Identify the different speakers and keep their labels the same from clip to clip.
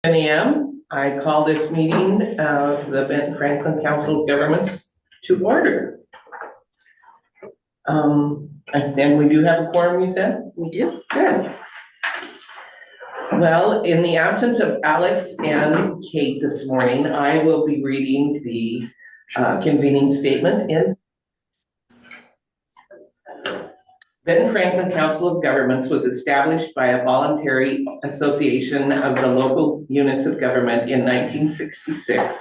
Speaker 1: 10 a.m. I call this meeting of the Benton-Franklin Council of Governments to order. And we do have a quorum, you said?
Speaker 2: We do.
Speaker 1: Good. Well, in the absence of Alex and Kate this morning, I will be reading the convening statement in Benton-Franklin Council of Governments was established by a voluntary association of the local units of government in 1966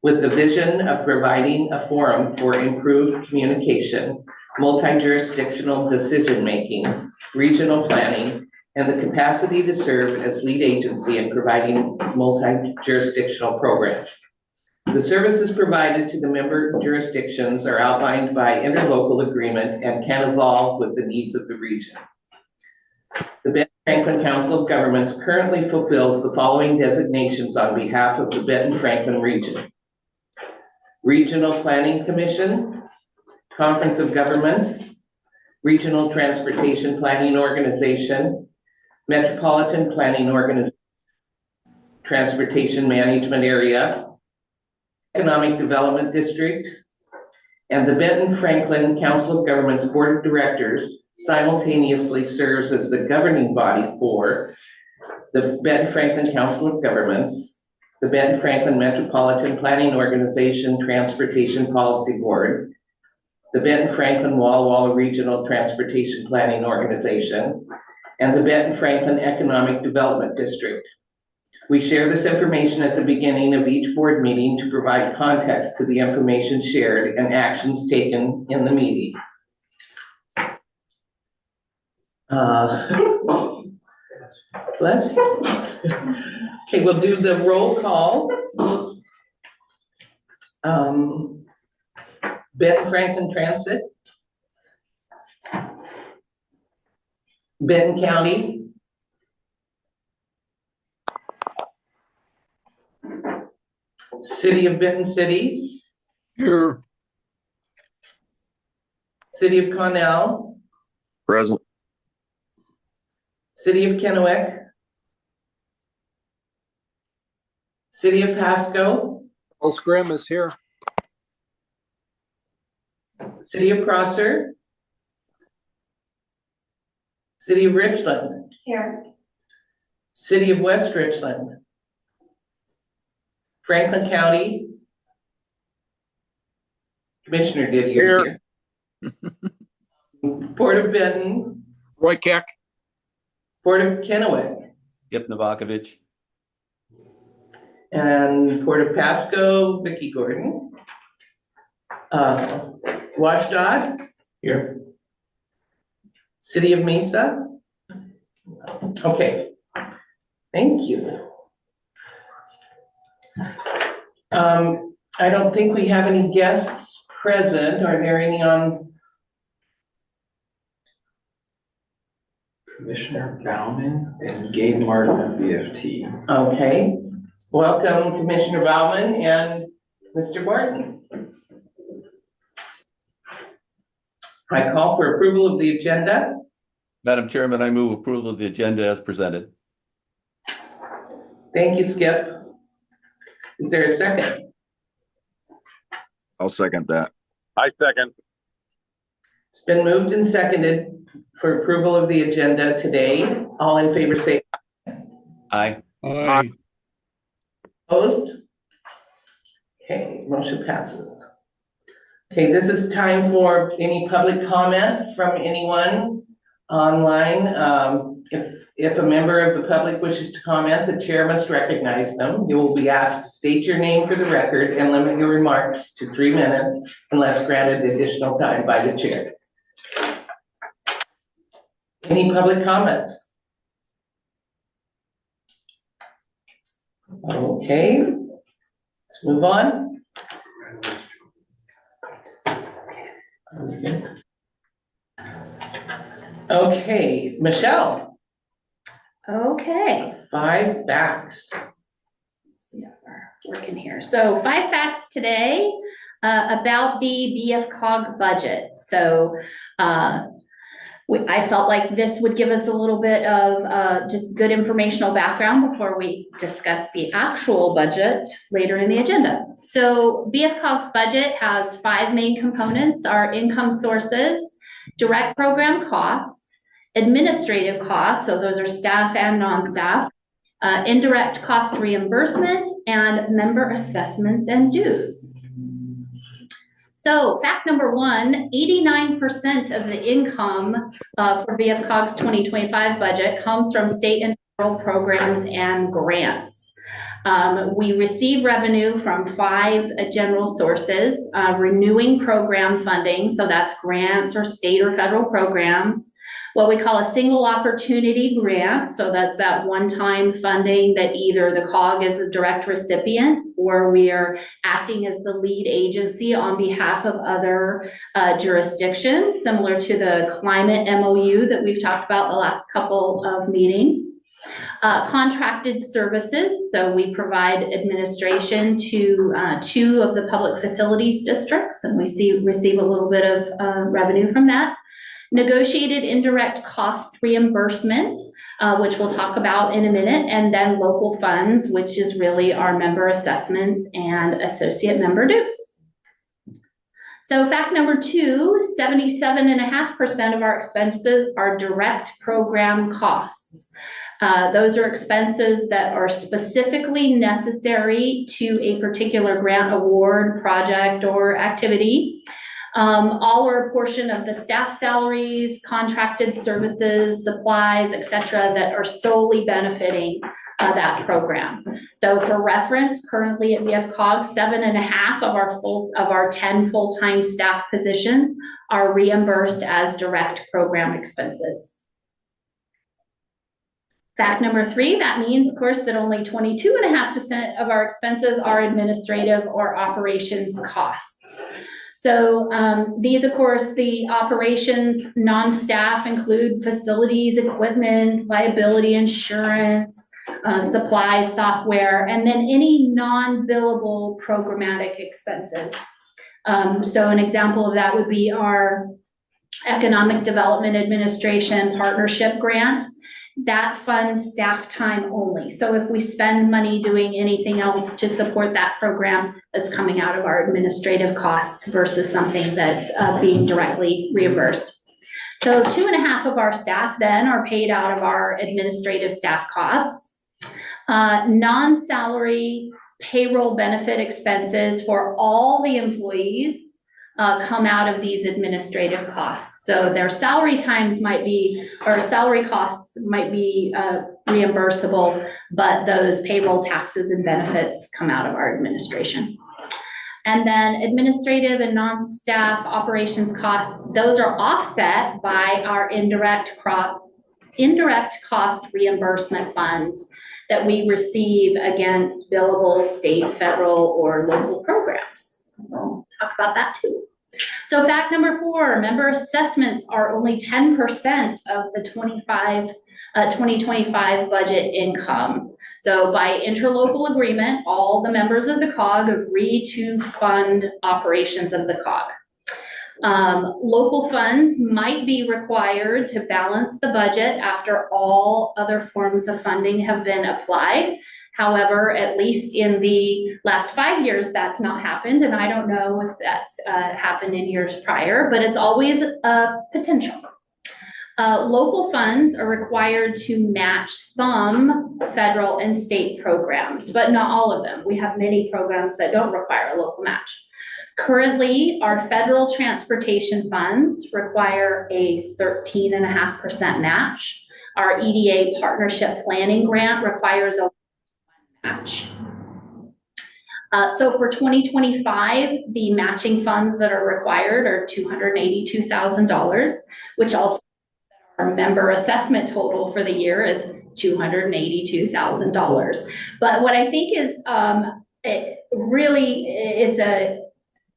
Speaker 1: with the vision of providing a forum for improved communication, multi-jurisdictional decision-making, regional planning, and the capacity to serve as lead agency in providing multi-jurisdictional programs. The services provided to the member jurisdictions are outlined by interlocal agreement and can evolve with the needs of the region. The Benton-Franklin Council of Governments currently fulfills the following designations on behalf of the Benton-Franklin region: Regional Planning Commission, Conference of Governments, Regional Transportation Planning Organization, Metropolitan Planning Organization, Transportation Management Area, Economic Development District, and the Benton-Franklin Council of Governments Board of Directors simultaneously serves as the governing body for the Benton-Franklin Council of Governments, the Benton-Franklin Metropolitan Planning Organization Transportation Policy Board, the Benton-Franklin Walla Walla Regional Transportation Planning Organization, and the Benton-Franklin Economic Development District. We share this information at the beginning of each board meeting to provide context to the information shared and actions taken in the meeting. Bless you. Okay, we'll do the roll call. Benton-Franklin Transit, Benton County, City of Benton City.
Speaker 3: Here.
Speaker 1: City of Connell.
Speaker 3: Present.
Speaker 1: City of Kennewick. City of Pasco.
Speaker 4: Paul Scrim is here.
Speaker 1: City of Prosser. City of Richland.
Speaker 2: Here.
Speaker 1: City of West Richland. Franklin County. Commissioner Didier's here. Port of Benton.
Speaker 3: Roy Keck.
Speaker 1: Port of Kennewick.
Speaker 5: Yep, Novakovich.
Speaker 1: And Port of Pasco, Vicki Gordon. Washdod. Here. City of Mesa. Okay. Thank you. I don't think we have any guests present. Are there any on?
Speaker 4: Commissioner Bauman and Gabe Martin of BFT.
Speaker 1: Okay. Welcome, Commissioner Bauman and Mr. Barton. I call for approval of the agenda.
Speaker 5: Madam Chairman, I move approval of the agenda as presented.
Speaker 1: Thank you, Skip. Is there a second?
Speaker 3: I'll second that.
Speaker 6: I second.
Speaker 1: It's been moved and seconded for approval of the agenda today. All in favor say
Speaker 5: Aye.
Speaker 3: Aye.
Speaker 1: opposed. Okay, motion passes. Okay, this is time for any public comment from anyone online. If a member of the public wishes to comment, the chair must recognize them. You will be asked to state your name for the record and limit your remarks to 3 minutes unless granted additional time by the chair. Any public comments? Okay, let's move on. Okay, Michelle.
Speaker 2: Okay.
Speaker 1: 5 facts.
Speaker 2: Let's see if we're working here. So 5 facts today about the BFCOG budget. So I felt like this would give us a little bit of just good informational background before we discuss the actual budget later in the agenda. So BFCOG's budget has 5 main components: our income sources, direct program costs, administrative costs, so those are staff and non-staff, indirect cost reimbursement, and member assessments and dues. So fact number 1, 89% of the income for BFCOG's 2025 budget comes from state and federal programs and grants. We receive revenue from 5 general sources: renewing program funding, so that's grants or state or federal programs; what we call a single opportunity grant, so that's that one-time funding that either the COG is a direct recipient or we are acting as the lead agency on behalf of other jurisdictions, similar to the climate MOU that we've talked about the last couple of meetings. Contracted services, so we provide administration to 2 of the public facilities districts, and we receive a little bit of revenue from that. Negotiated indirect cost reimbursement, which we'll talk about in a minute, and then local funds, which is really our member assessments and associate member dues. So fact number 2, 77.5% of our expenses are direct program costs. Those are expenses that are specifically necessary to a particular grant award, project, or activity. All or a portion of the staff salaries, contracted services, supplies, etc., that are solely benefiting that program. So for reference, currently at BFCOG, 7.5 of our 10 full-time staff positions are reimbursed as direct program expenses. Fact number 3, that means, of course, that only 22.5% of our expenses are administrative or operations costs. So these, of course, the operations non-staff include facilities, equipment, liability insurance, supplies, software, and then any non-billable programmatic expenses. So an example of that would be our Economic Development Administration partnership grant. That funds staff time only. So if we spend money doing anything else to support that program, that's coming out of our administrative costs versus something that's being directly reimbursed. So 2.5 of our staff then are paid out of our administrative staff costs. Non-salary payroll benefit expenses for all the employees come out of these administrative costs. So their salary times might be, or salary costs might be reimbursable, but those payroll taxes and benefits come out of our administration. And then administrative and non-staff operations costs, those are offset by our indirect cost reimbursement funds that we receive against billable state, federal, or local programs. We'll talk about that too. So fact number 4, member assessments are only 10% of the 2025 budget income. So by interlocal agreement, all the members of the COG agree to fund operations of the COG. Local funds might be required to balance the budget after all other forms of funding have been applied. However, at least in the last 5 years, that's not happened, and I don't know if that's happened in years prior, but it's always a potential. Local funds are required to match some federal and state programs, but not all of them. We have many programs that don't require a local match. Currently, our federal transportation funds require a 13.5% match. Our EDA partnership planning grant requires a match. So for 2025, the matching funds that are required are $282,000, which also our member assessment total for the year is $282,000. But what I think is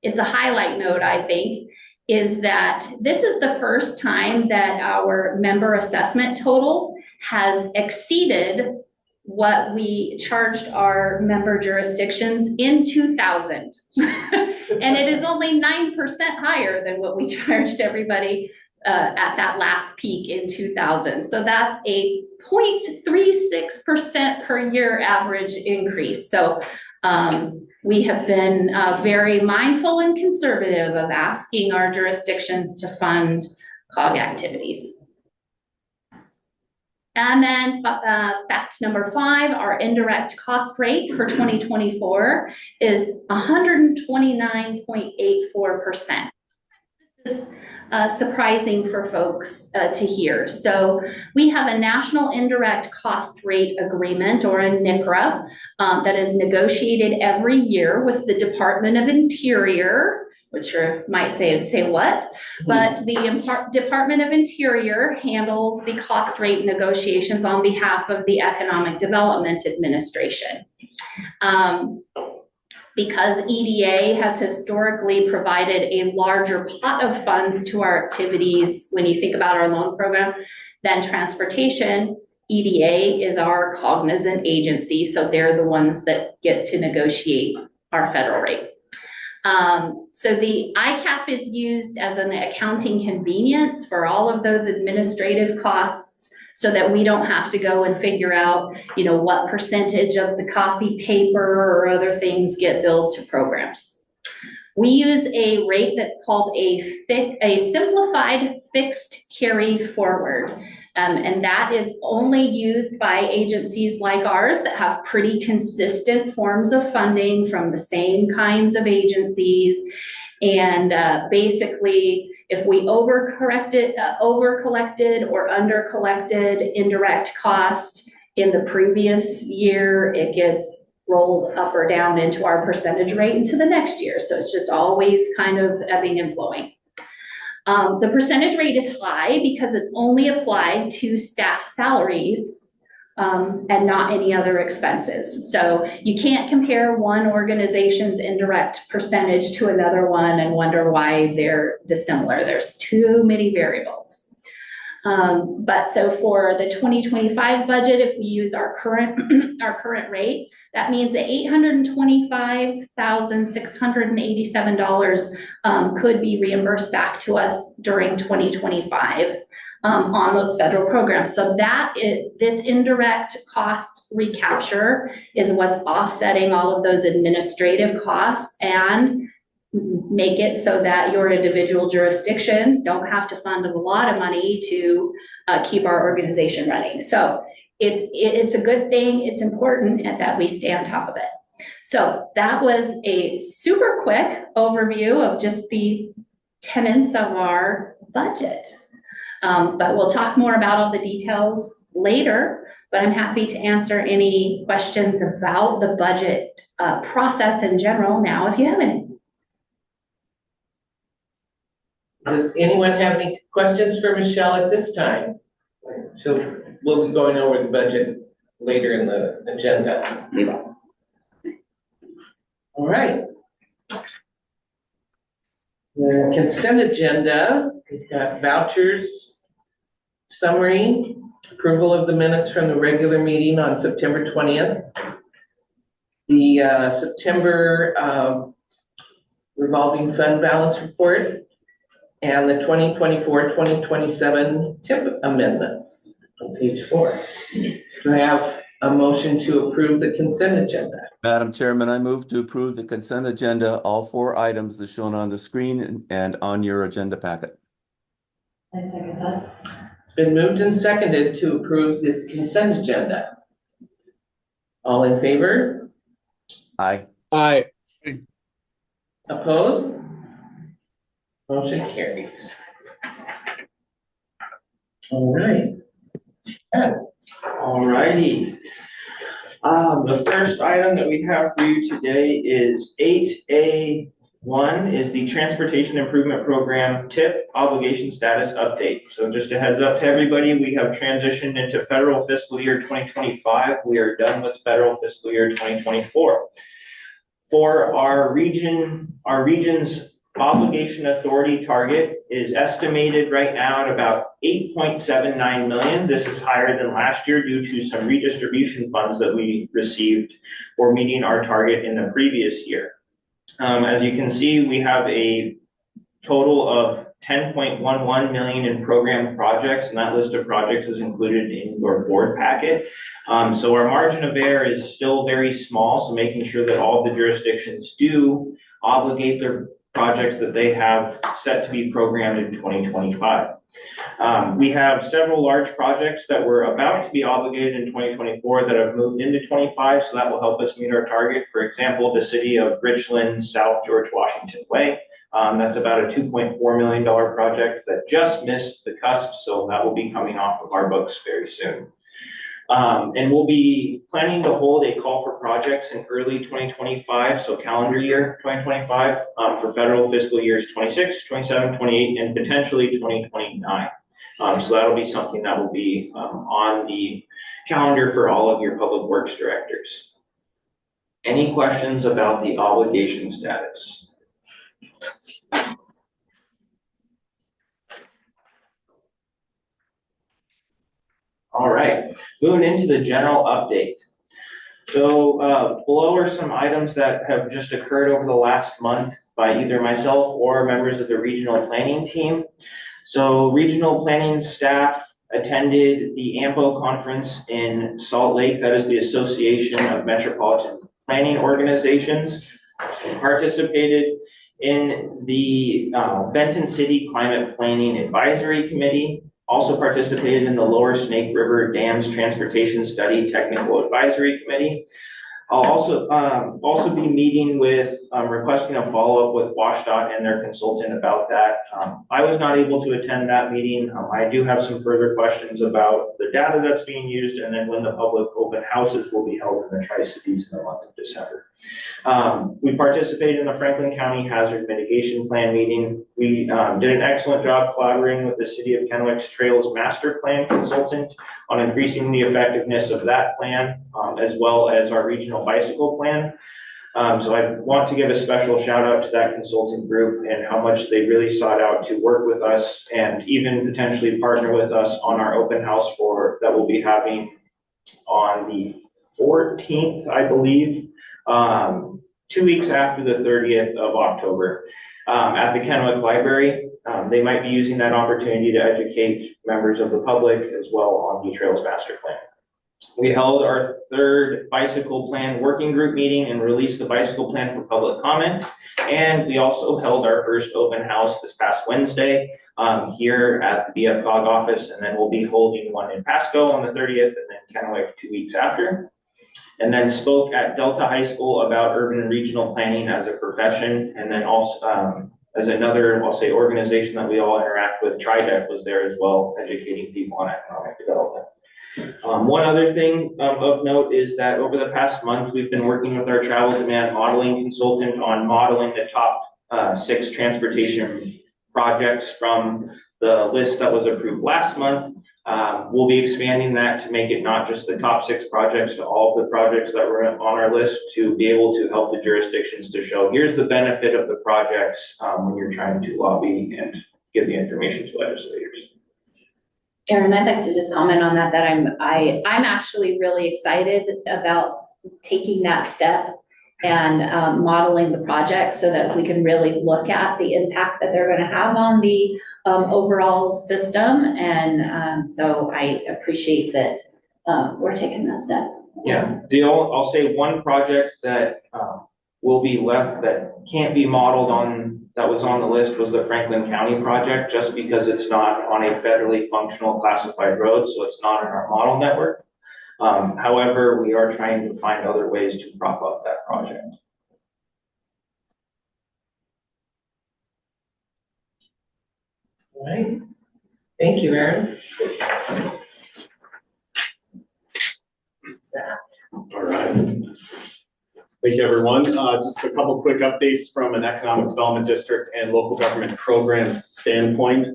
Speaker 2: it's a highlight note, I think, is that this is the first time that our member assessment total has exceeded what we charged our member jurisdictions in 2000. And it is only 9% higher than what we charged everybody at that last peak in 2000. So that's a 0.36% per year average increase. So we have been very mindful and conservative of asking our jurisdictions to fund COG activities. And then fact number 5, our indirect cost rate for 2024 is 129.84%. This is surprising for folks to hear. So we have a national indirect cost rate agreement, or a NICRA, that is negotiated every year with the Department of Interior, which you might say what? But the Department of Interior handles the cost rate negotiations on behalf of the Economic Development Administration. Because EDA has historically provided a larger pot of funds to our activities, when you think about our loan program, than transportation, EDA is our cognizant agency, so they're the ones that get to negotiate our federal rate. So the ICAP is used as an accounting convenience for all of those administrative costs, so that we don't have to go and figure out, what percentage of the copy paper or other things get billed to programs. We use a rate that's called a simplified fixed carry forward. And that is only used by agencies like ours that have pretty consistent forms of funding from the same kinds of agencies. And basically, if we overcollected or undercollected indirect cost in the previous year, it gets rolled up or down into our percentage rate into the next year. So it's just always kind of ebbing and flowing. The percentage rate is high because it's only applied to staff salaries and not any other expenses. So you can't compare one organization's indirect percentage to another one and wonder why they're dissimilar. There's too many variables. But so for the 2025 budget, if we use our current rate, that means that $825,687 could be reimbursed back to us during 2025 on those federal programs. So this indirect cost recapture is what's offsetting all of those administrative costs and make it so that your individual jurisdictions don't have to fund a lot of money to keep our organization running. So it's a good thing. It's important that we stay on top of it. So that was a super quick overview of just the tenets of our budget. But we'll talk more about all the details later, but I'm happy to answer any questions about the budget process in general now, if you have any.
Speaker 1: Does anyone have any questions for Michelle at this time? We'll be going over the budget later in the agenda.
Speaker 2: We will.
Speaker 1: All right. The consent agenda, we've got vouchers, summary, approval of the minutes from the regular meeting on September 20th, the September revolving fund balance report, and the 2024-2027 TIP amendments on page 4. Do I have a motion to approve the consent agenda?
Speaker 5: Madam Chairman, I move to approve the consent agenda, all 4 items as shown on the screen and on your agenda packet.
Speaker 6: I second that.
Speaker 1: It's been moved and seconded to approve the consent agenda. All in favor?
Speaker 5: Aye.
Speaker 3: Aye.
Speaker 1: Opposed? Motion carries. All right.
Speaker 4: All righty. The first item that we have for you today is 8A1, is the Transportation Improvement Program TIP obligation status update. So just a heads up to everybody, we have transitioned into federal fiscal year 2025. We are done with federal fiscal year 2024. For our region's obligation authority target is estimated right now at about $8.79 million. This is higher than last year due to some redistribution funds that we received for meeting our target in the previous year. As you can see, we have a total of 10.11 million in program projects, and that list of projects is included in your board packet. So our margin of error is still very small, so making sure that all the jurisdictions do obligate their projects that they have set to be programmed in 2025. We have several large projects that were about to be obligated in 2024 that have moved into 25, so that will help us meet our target. For example, the city of Richland, South George Washington Way. That's about a $2.4 million project that just missed the cusp, so that will be coming off of our books very soon. And we'll be planning to hold a call for projects in early 2025, so calendar year 2025, for federal fiscal years 26, 27, 28, and potentially 2029. So that'll be something that will be on the calendar for all of your public works directors. Any questions about the obligation status? All right, moving into the general update. So below are some items that have just occurred over the last month by either myself or members of the regional planning team. So regional planning staff attended the AMPO conference in Salt Lake. That is the Association of Metropolitan Planning Organizations. Participated in the Benton City Climate Planning Advisory Committee. Also participated in the Lower Snake River Dams Transportation Study Technical Advisory Committee. I'll also be meeting with, requesting a follow-up with WashDOT and their consultant about that. I was not able to attend that meeting. I do have some further questions about the data that's being used and then when the public open houses will be held in the Tri-Cities in the month of December. We participated in the Franklin County Hazard Mitigation Plan meeting. We did an excellent job collaborating with the City of Kennewick's Trails Master Plan consultant on increasing the effectiveness of that plan, as well as our regional bicycle plan. So I want to give a special shout out to that consulting group and how much they really sought out to work with us and even potentially partner with us on our open house that we'll be having on the 14th, I believe, 2 weeks after the 30th of October at the Kennewick Library. They might be using that opportunity to educate members of the public as well on the Trails Master Plan. We held our third bicycle plan working group meeting and released the bicycle plan for public comment. And we also held our first open house this past Wednesday here at the BFCOG office. And then we'll be holding one in Pasco on the 30th and then Kennewick 2 weeks after. And then spoke at Delta High School about urban and regional planning as a profession. And then also as another, I'll say, organization that we all interact with, TriDeck was there as well, educating people on economic development. One other thing of note is that over the past month, we've been working with our travel demand modeling consultant on modeling the top 6 transportation projects from the list that was approved last month. We'll be expanding that to make it not just the top 6 projects, to all of the projects that were on our list, to be able to help the jurisdictions to show here's the benefit of the projects when you're trying to lobby and give the information to legislators.
Speaker 2: Erin, I'd like to just comment on that, I'm actually really excited about taking that step and modeling the project so that we can really look at the impact that they're going to have on the overall system. And so I appreciate that we're taking that step.
Speaker 4: Yeah, I'll say one project that will be left that can't be modeled on, that was on the list, was the Franklin County project, just because it's not on a federally functional classified road, so it's not in our model network. However, we are trying to find other ways to prop up that project.
Speaker 1: All right. Thank you, Erin. Zach.
Speaker 7: All right. Thank you, everyone. Just a couple quick updates from an economic development district and local government programs standpoint.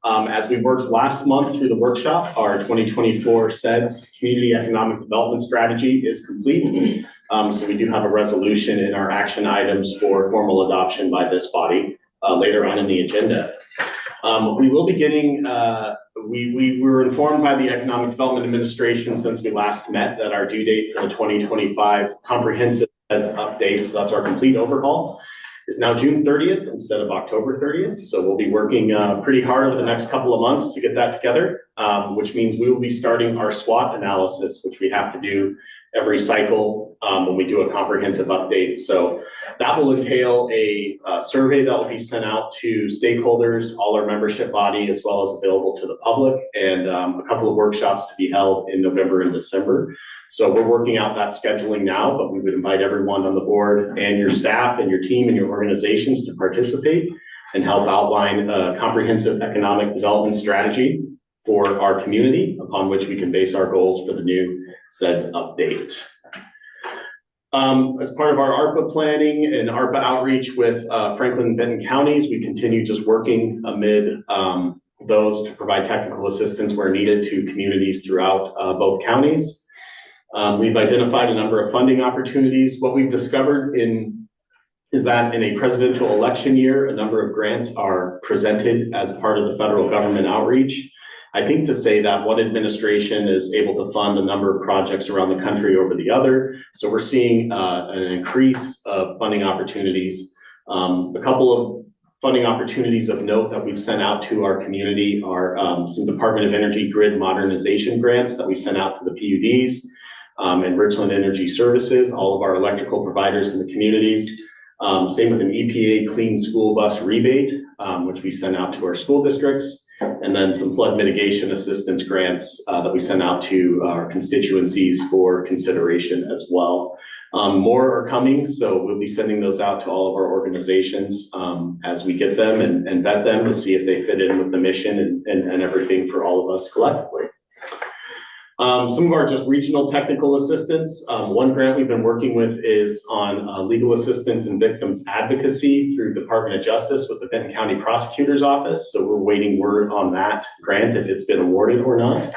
Speaker 7: As we worked last month through the workshop, our 2024 SEDS Community Economic Development Strategy is complete. So we do have a resolution in our action items for formal adoption by this body later on in the agenda. We will be getting, we were informed by the Economic Development Administration since we last met that our due date for the 2025 comprehensive SEDS update, so that's our complete overhaul, is now June 30th instead of October 30th. So we'll be working pretty hard over the next couple of months to get that together, which means we will be starting our SWOT analysis, which we have to do every cycle when we do a comprehensive update. So that will entail a survey that will be sent out to stakeholders, all our membership body, as well as available to the public, and a couple of workshops to be held in November and December. So we're working out that scheduling now, but we would invite everyone on the board and your staff and your team and your organizations to participate and help outline a comprehensive economic development strategy for our community upon which we can base our goals for the new SEDS update. As part of our ARPA planning and ARPA outreach with Franklin and Benton counties, we continue just working amid those to provide technical assistance where needed to communities throughout both counties. We've identified a number of funding opportunities. What we've discovered is that in a presidential election year, a number of grants are presented as part of the federal government outreach. I think to say that one administration is able to fund a number of projects around the country over the other. So we're seeing an increase of funding opportunities. A couple of funding opportunities of note that we've sent out to our community are some Department of Energy grid modernization grants that we sent out to the PUDs and Richland Energy Services, all of our electrical providers in the communities. Same with an EPA clean school bus rebate, which we sent out to our school districts. And then some flood mitigation assistance grants that we sent out to our constituencies for consideration as well. More are coming, so we'll be sending those out to all of our organizations as we get them and vet them to see if they fit in with the mission and everything for all of us collectively. Some of our just regional technical assistance. One grant we've been working with is on legal assistance and victims advocacy through Department of Justice with the Benton County Prosecutor's Office. So we're waiting word on that grant, if it's been awarded or not.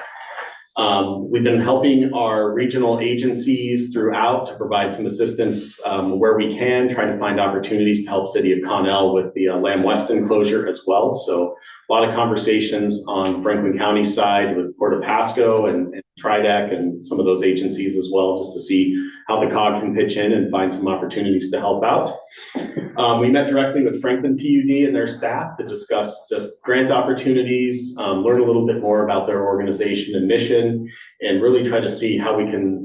Speaker 7: We've been helping our regional agencies throughout to provide some assistance where we can, trying to find opportunities to help City of Connell with the Lamb Weston closure as well. So a lot of conversations on Franklin County side with Port of Pasco and TRIDEC and some of those agencies as well, just to see how the COG can pitch in and find some opportunities to help out. We met directly with Franklin PUD and their staff to discuss just grant opportunities, learn a little bit more about their organization and mission, and really try to see how we can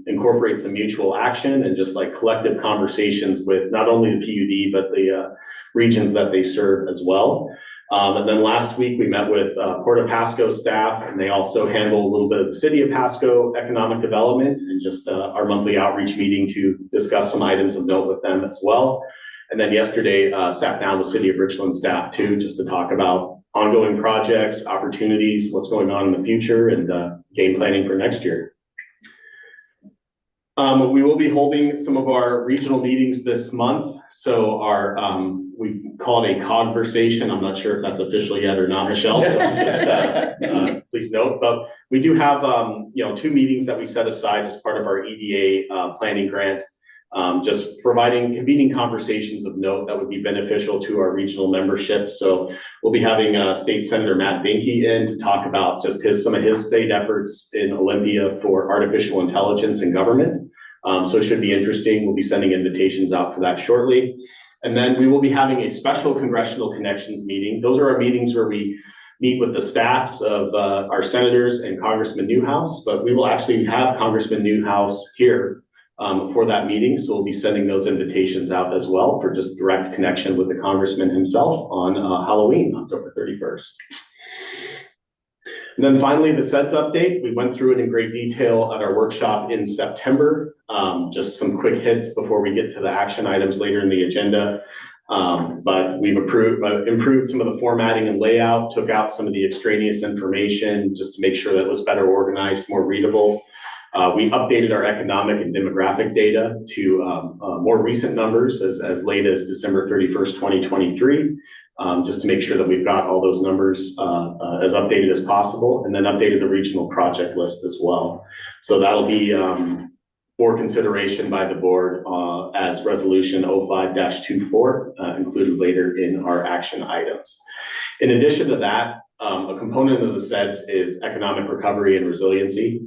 Speaker 7: incorporate some mutual action and just like collective conversations with not only the PUD, but the regions that they serve as well. And then last week we met with Port of Pasco staff, and they also handle a little bit of the City of Pasco economic development and just our monthly outreach meeting to discuss some items of note with them as well. And then yesterday sat down with City of Richland staff too, just to talk about ongoing projects, opportunities, what's going on in the future, and game planning for next year. We will be holding some of our regional meetings this month. So our we call it a conversation. I'm not sure if that's official yet or not, Michelle. So just please note. But we do have 2 meetings that we set aside as part of our EDA planning grant. Just providing convening conversations of note that would be beneficial to our regional membership. So we'll be having State Senator Matt Binky in to talk about just some of his state efforts in Olympia for artificial intelligence in government. So it should be interesting. We'll be sending invitations out for that shortly. And then we will be having a special Congressional Connections meeting. Those are our meetings where we meet with the staffs of our senators and Congressman Newhouse, but we will actually have Congressman Newhouse here for that meeting. So we'll be sending those invitations out as well for just direct connection with the congressman himself on Halloween, October 31st. And then finally, the SEDS update. We went through it in great detail at our workshop in September. Just some quick hits before we get to the action items later in the agenda. But we've improved some of the formatting and layout, took out some of the extraneous information just to make sure that it was better organized, more readable. We updated our economic and demographic data to more recent numbers as late as December 31st, 2023, just to make sure that we've got all those numbers as updated as possible, and then updated the regional project list as well. So that'll be for consideration by the board as resolution 05-24, included later in our action items. In addition to that, a component of the SEDS is economic recovery and resiliency.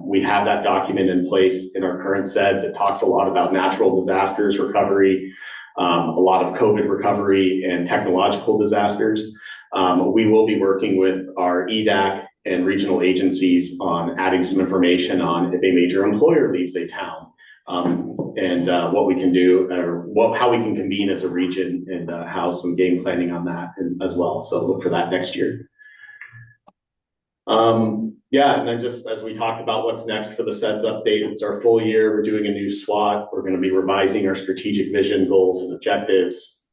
Speaker 7: We have that document in place in our current SEDS. It talks a lot about natural disasters recovery, a lot of COVID recovery and technological disasters. We will be working with our EDAC and regional agencies on adding some information on if a major employer leaves a town, and what we can do, or how we can convene as a region and house some game planning on that as well. So look for that next year. Yeah, and then just as we talked about what's next for the SEDS update, it's our full year. We're doing a new SWOT. We're going to be revising our strategic vision, goals, and objectives,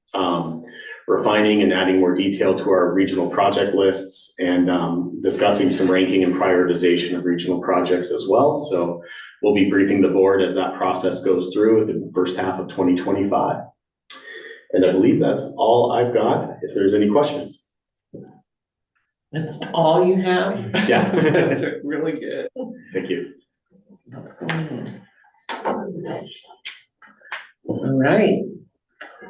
Speaker 7: refining and adding more detail to our regional project lists, and discussing some ranking and prioritization of regional projects as well. So we'll be briefing the board as that process goes through in the first half of 2025. And I believe that's all I've got. If there's any questions.
Speaker 1: That's all you have?
Speaker 7: Yeah.
Speaker 1: That's really good.
Speaker 7: Thank you.
Speaker 1: That's good. All right.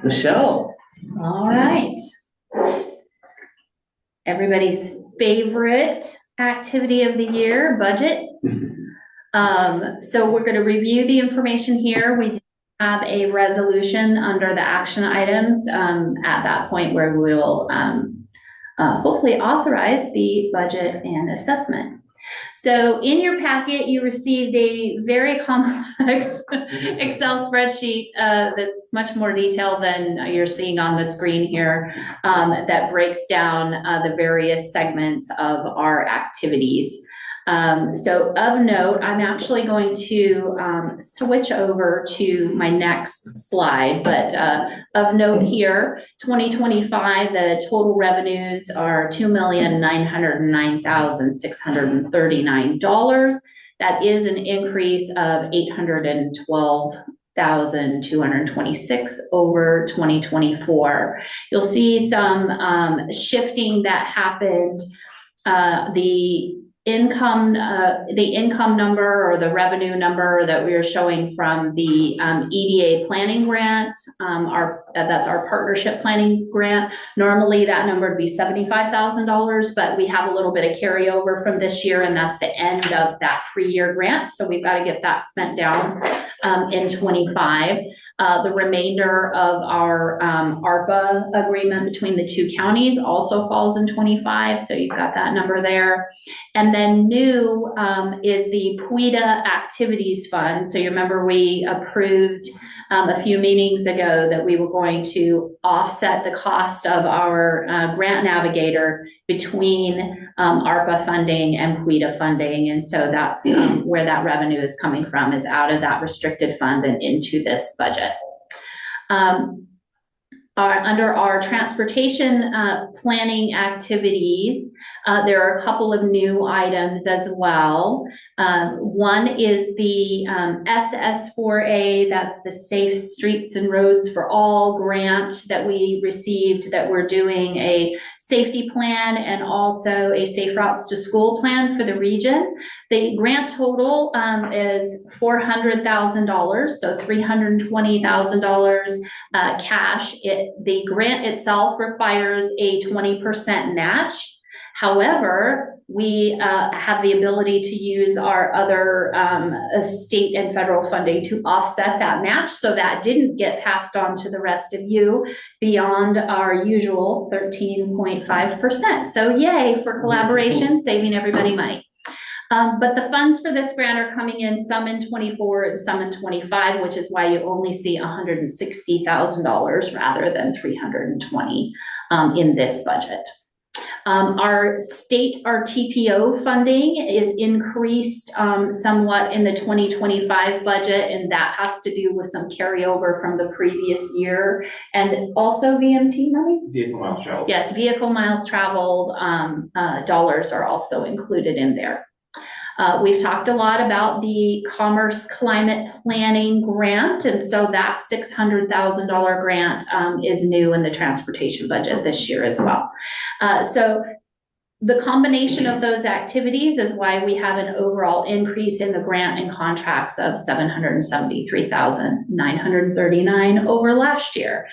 Speaker 1: Michelle.
Speaker 2: All right. Everybody's favorite activity of the year, budget. So we're going to review the information here. We do have a resolution under the action items at that point where we'll hopefully authorize the budget and assessment. So in your packet, you received a very complex Excel spreadsheet that's much more detailed than you're seeing on the screen here, that breaks down the various segments of our activities. So of note, I'm actually going to switch over to my next slide, but of note here, 2025, the total revenues are $2,909,639. That is an increase of $812,226 over 2024. You'll see some shifting that happened. The income number, or the revenue number that we are showing from the EDA planning grant, that's our partnership planning grant. Normally that number would be $75,000, but we have a little bit of carryover from this year, and that's the end of that 3-year grant. So we've got to get that spent down in 25. The remainder of our ARPA agreement between the two counties also falls in 25. So you've got that number there. And then new is the PWEDA Activities Fund. So you remember we approved a few meetings ago that we were going to offset the cost of our grant navigator between ARPA funding and PWEDA funding. And so that's where that revenue is coming from, is out of that restricted fund and into this budget. Under our transportation planning activities, there are a couple of new items as well. One is the SS4A, that's the Safe Streets and Roads for All grant that we received, that we're doing a safety plan and also a safe routes to school plan for the region. The grant total is $400,000, so $320,000 cash. The grant itself requires a 20% match. However, we have the ability to use our other state and federal funding to offset that match. So that didn't get passed on to the rest of you beyond our usual 13.5%. So yay for collaboration, saving everybody money. But the funds for this grant are coming in, some in 24 and some in 25, which is why you only see $160,000 rather than $320 in this budget. Our TPO funding is increased somewhat in the 2025 budget, and that has to do with some carryover from the previous year, and also VMT money?
Speaker 4: Vehicle miles traveled.
Speaker 2: Yes, vehicle miles traveled dollars are also included in there. We've talked a lot about the Commerce Climate Planning Grant, and so that $600,000 grant is new in the transportation budget this year as well. So the combination of those activities is why we have an overall increase in the grant and contracts of $773,939 over last year.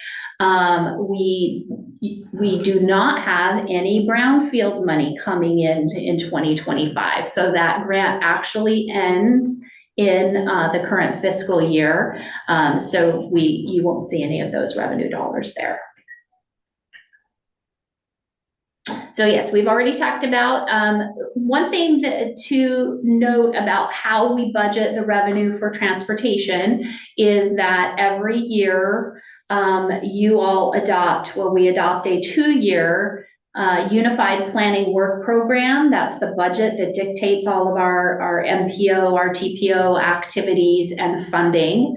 Speaker 2: We do not have any brownfield money coming in 2025. So that grant actually ends in the current fiscal year. So you won't see any of those revenue dollars there. So yes, we've already talked about, one thing to note about how we budget the revenue for transportation is that every year you all we adopt a 2-year unified planning work program. That's the budget that dictates all of our MPO, our TPO activities and funding.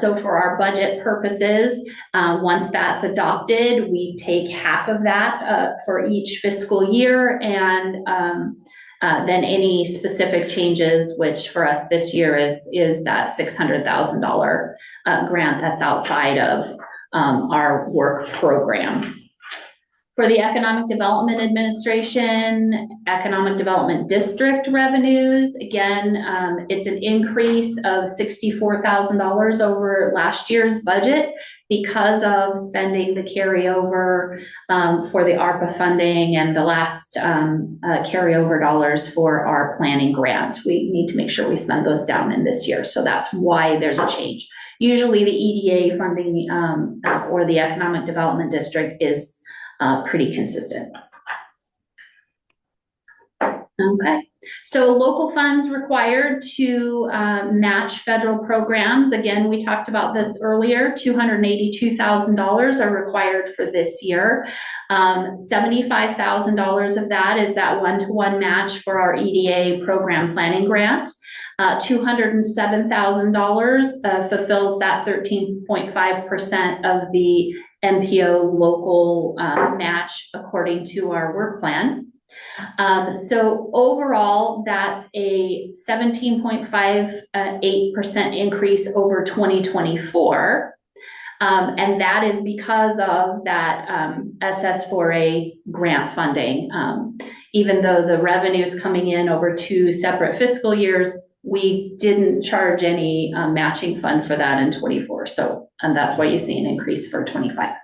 Speaker 2: So for our budget purposes, once that's adopted, we take half of that for each fiscal year, and then any specific changes, which for us this year is that $600,000 grant that's outside of our work program. For the Economic Development Administration, Economic Development District revenues, again, it's an increase of $64,000 over last year's budget because of spending the carryover for the ARPA funding and the last carryover dollars for our planning grant. We need to make sure we spend those down in this year, so that's why there's a change. Usually the EDA funding or the Economic Development District is pretty consistent. Okay, so local funds required to match federal programs. Again, we talked about this earlier, $282,000 are required for this year. $75,000 of that is that one-to-one match for our EDA program planning grant. $207,000 fulfills that 13.5% of the MPO local match according to our work plan. So overall, that's a 17.58% increase over 2024. And that is because of that SS4A grant funding. Even though the revenue is coming in over 2 separate fiscal years, we didn't charge any matching fund for that in 24. So, and that's why you see an increase for 25.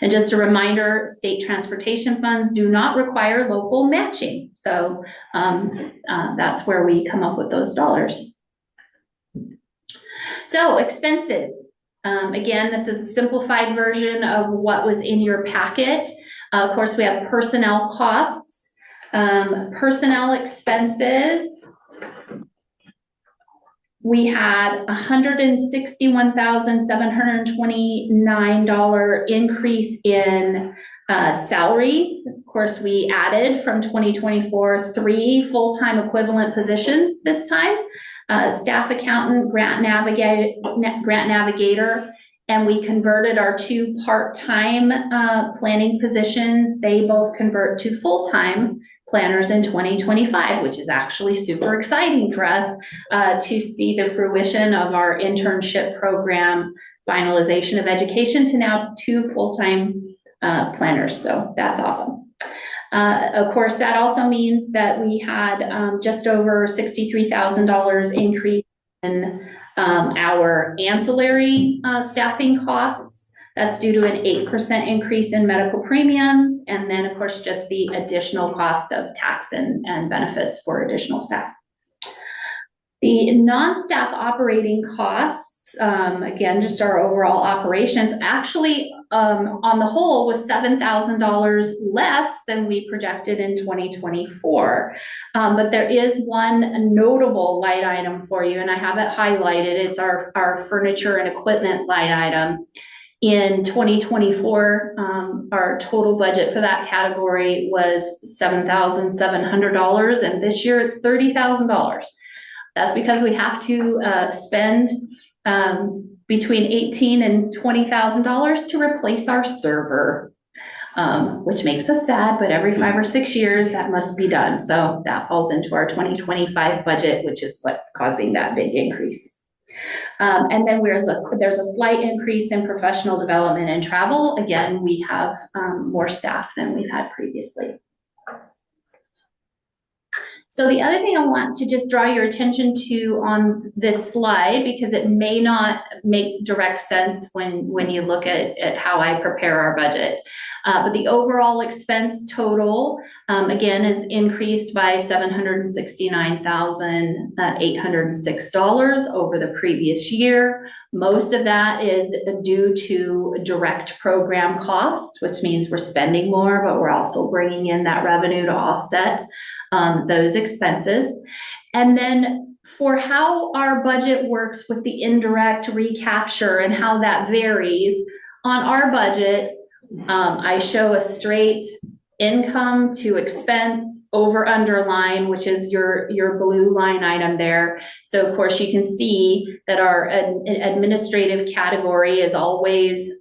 Speaker 2: And just a reminder, state transportation funds do not require local matching. So that's where we come up with those dollars. So expenses. Again, this is a simplified version of what was in your packet. Of course, we have personnel costs, personnel expenses. We had $161,729 increase in salaries. Of course, we added from 2024 3 full-time equivalent positions this time. Staff accountant, grant navigator, and we converted our 2 part-time planning positions. They both convert to full-time planners in 2025, which is actually super exciting for us to see the fruition of our internship program finalization of education to now 2 full-time planners. So that's awesome. Of course, that also means that we had just over $63,000 increase in our ancillary staffing costs. That's due to an 8% increase in medical premiums, and then of course just the additional cost of tax and benefits for additional staff. The non-staff operating costs, again, just our overall operations, actually on the whole was $7,000 less than we projected in 2024. But there is one notable line item for you, and I have it highlighted. It's our furniture and equipment line item. In 2024, our total budget for that category was $7,700, and this year it's $30,000. That's because we have to spend between $18,000 and $20,000 to replace our server, which makes us sad, but every 5 or 6 years that must be done. So that falls into our 2025 budget, which is what's causing that big increase. And then there's a slight increase in professional development and travel. Again, we have more staff than we've had previously. So the other thing I want to just draw your attention to on this slide, because it may not make direct sense when you look at how I prepare our budget. But the overall expense total, again, is increased by $769,806 over the previous year. Most of that is due to direct program costs, which means we're spending more, but we're also bringing in that revenue to offset those expenses. And then for how our budget works with the indirect recapture and how that varies, on our budget, I show a straight income to expense over underline, which is your blue line item there. So of course you can see that our administrative category is always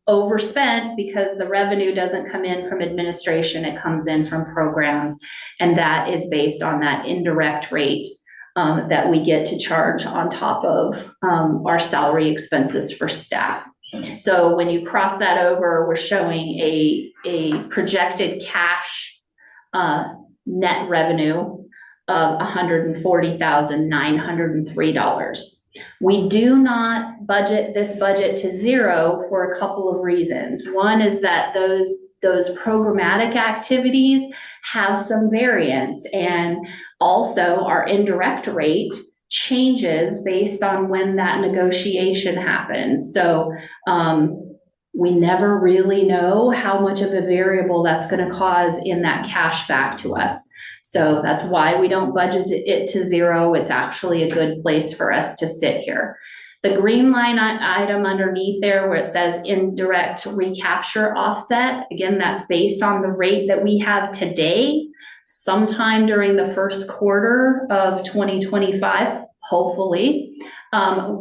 Speaker 2: overspent because the revenue doesn't come in from administration, it comes in from programs, and that is based on that indirect rate that we get to charge on top of our salary expenses for staff. So when you cross that over, we're showing a projected cash net revenue of $140,903. We do not budget this budget to zero for a couple of reasons. One is that those programmatic activities have some variance, and also our indirect rate changes based on when that negotiation happens. So we never really know how much of a variable that's going to cause in that cash back to us. So that's why we don't budget it to zero. It's actually a good place for us to sit here. The green line item underneath there where it says indirect recapture offset, again, that's based on the rate that we have today. Sometime during the first quarter of 2025, hopefully,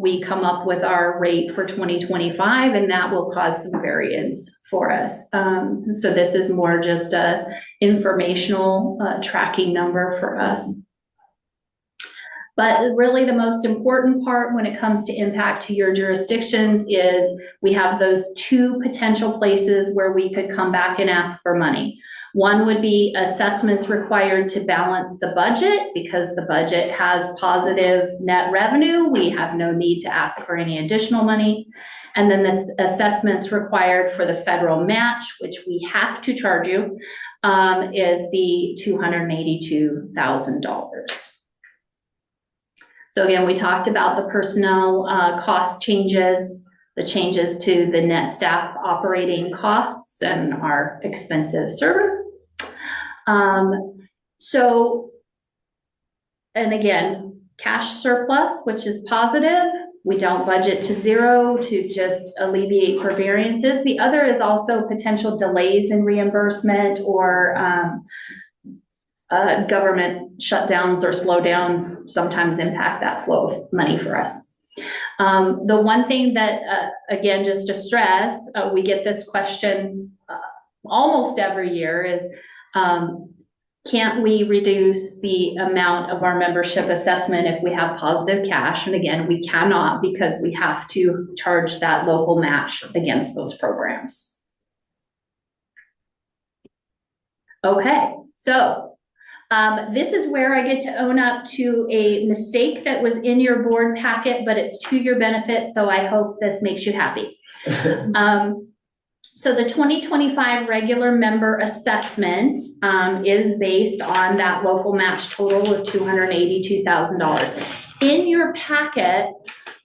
Speaker 2: we come up with our rate for 2025, and that will cause some variance for us. So this is more just a informational tracking number for us. But really the most important part when it comes to impact to your jurisdictions is we have those two potential places where we could come back and ask for money. One would be assessments required to balance the budget. Because the budget has positive net revenue, we have no need to ask for any additional money. And then the assessments required for the federal match, which we have to charge you, is the $282,000. So again, we talked about the personnel cost changes, the changes to the net staff operating costs and our expensive server. And again, cash surplus, which is positive. We don't budget to zero to just alleviate for variances. The other is also potential delays in reimbursement or government shutdowns or slowdowns sometimes impact that flow of money for us. The one thing that, again, just to stress, we get this question almost every year is, can't we reduce the amount of our membership assessment if we have positive cash? And again, we cannot, because we have to charge that local match against those programs. Okay, so this is where I get to own up to a mistake that was in your board packet, but it's to your benefit, so I hope this makes you happy. So the 2025 regular member assessment is based on that local match total of $282,000. In your packet,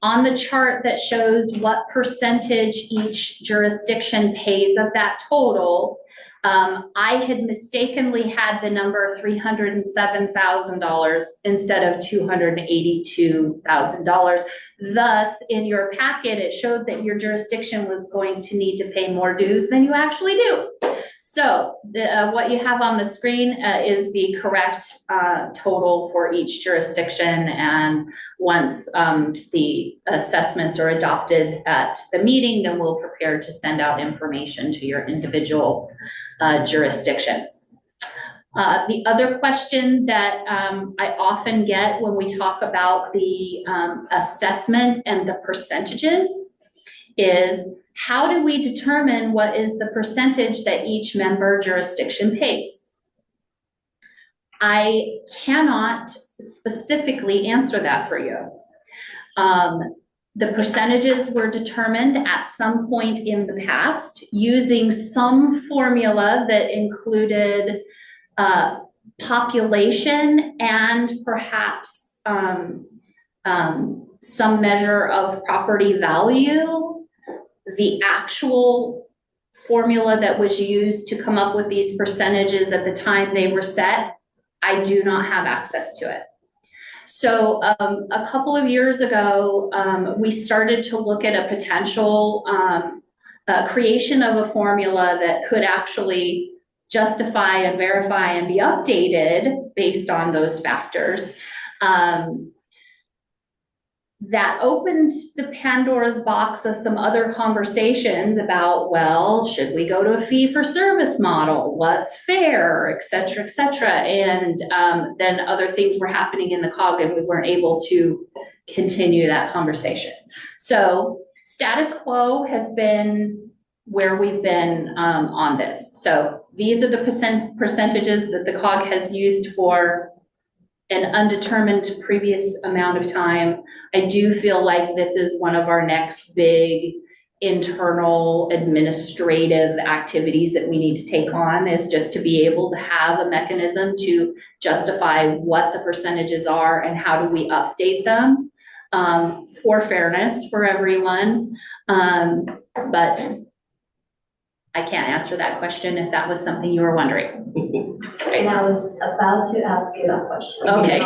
Speaker 2: on the chart that shows what percentage each jurisdiction pays of that total, I had mistakenly had the number $307,000 instead of $282,000. Thus, in your packet, it showed that your jurisdiction was going to need to pay more dues than you actually do. So what you have on the screen is the correct total for each jurisdiction. And once the assessments are adopted at the meeting, then we'll prepare to send out information to your individual jurisdictions. The other question that I often get when we talk about the assessment and the percentages is, how do we determine what is the percentage that each member jurisdiction pays? I cannot specifically answer that for you. The percentages were determined at some point in the past using some formula that included population and perhaps some measure of property value. The actual formula that was used to come up with these percentages at the time they were set, I do not have access to it. So a couple of years ago, we started to look at a potential creation of a formula that could actually justify and verify and be updated based on those factors. That opened the Pandora's box of some other conversations about, well, should we go to a fee-for-service model? What's fair, et cetera, et cetera. And then other things were happening in the COG and we weren't able to continue that conversation. So status quo has been where we've been on this. So these are the percentages that the COG has used for an undetermined previous amount of time. I do feel like this is one of our next big internal administrative activities that we need to take on, is just to be able to have a mechanism to justify what the percentages are and how do we update them for fairness for everyone. But I can't answer that question if that was something you were wondering.
Speaker 6: And I was about to ask you that question.
Speaker 2: Okay.
Speaker 6: I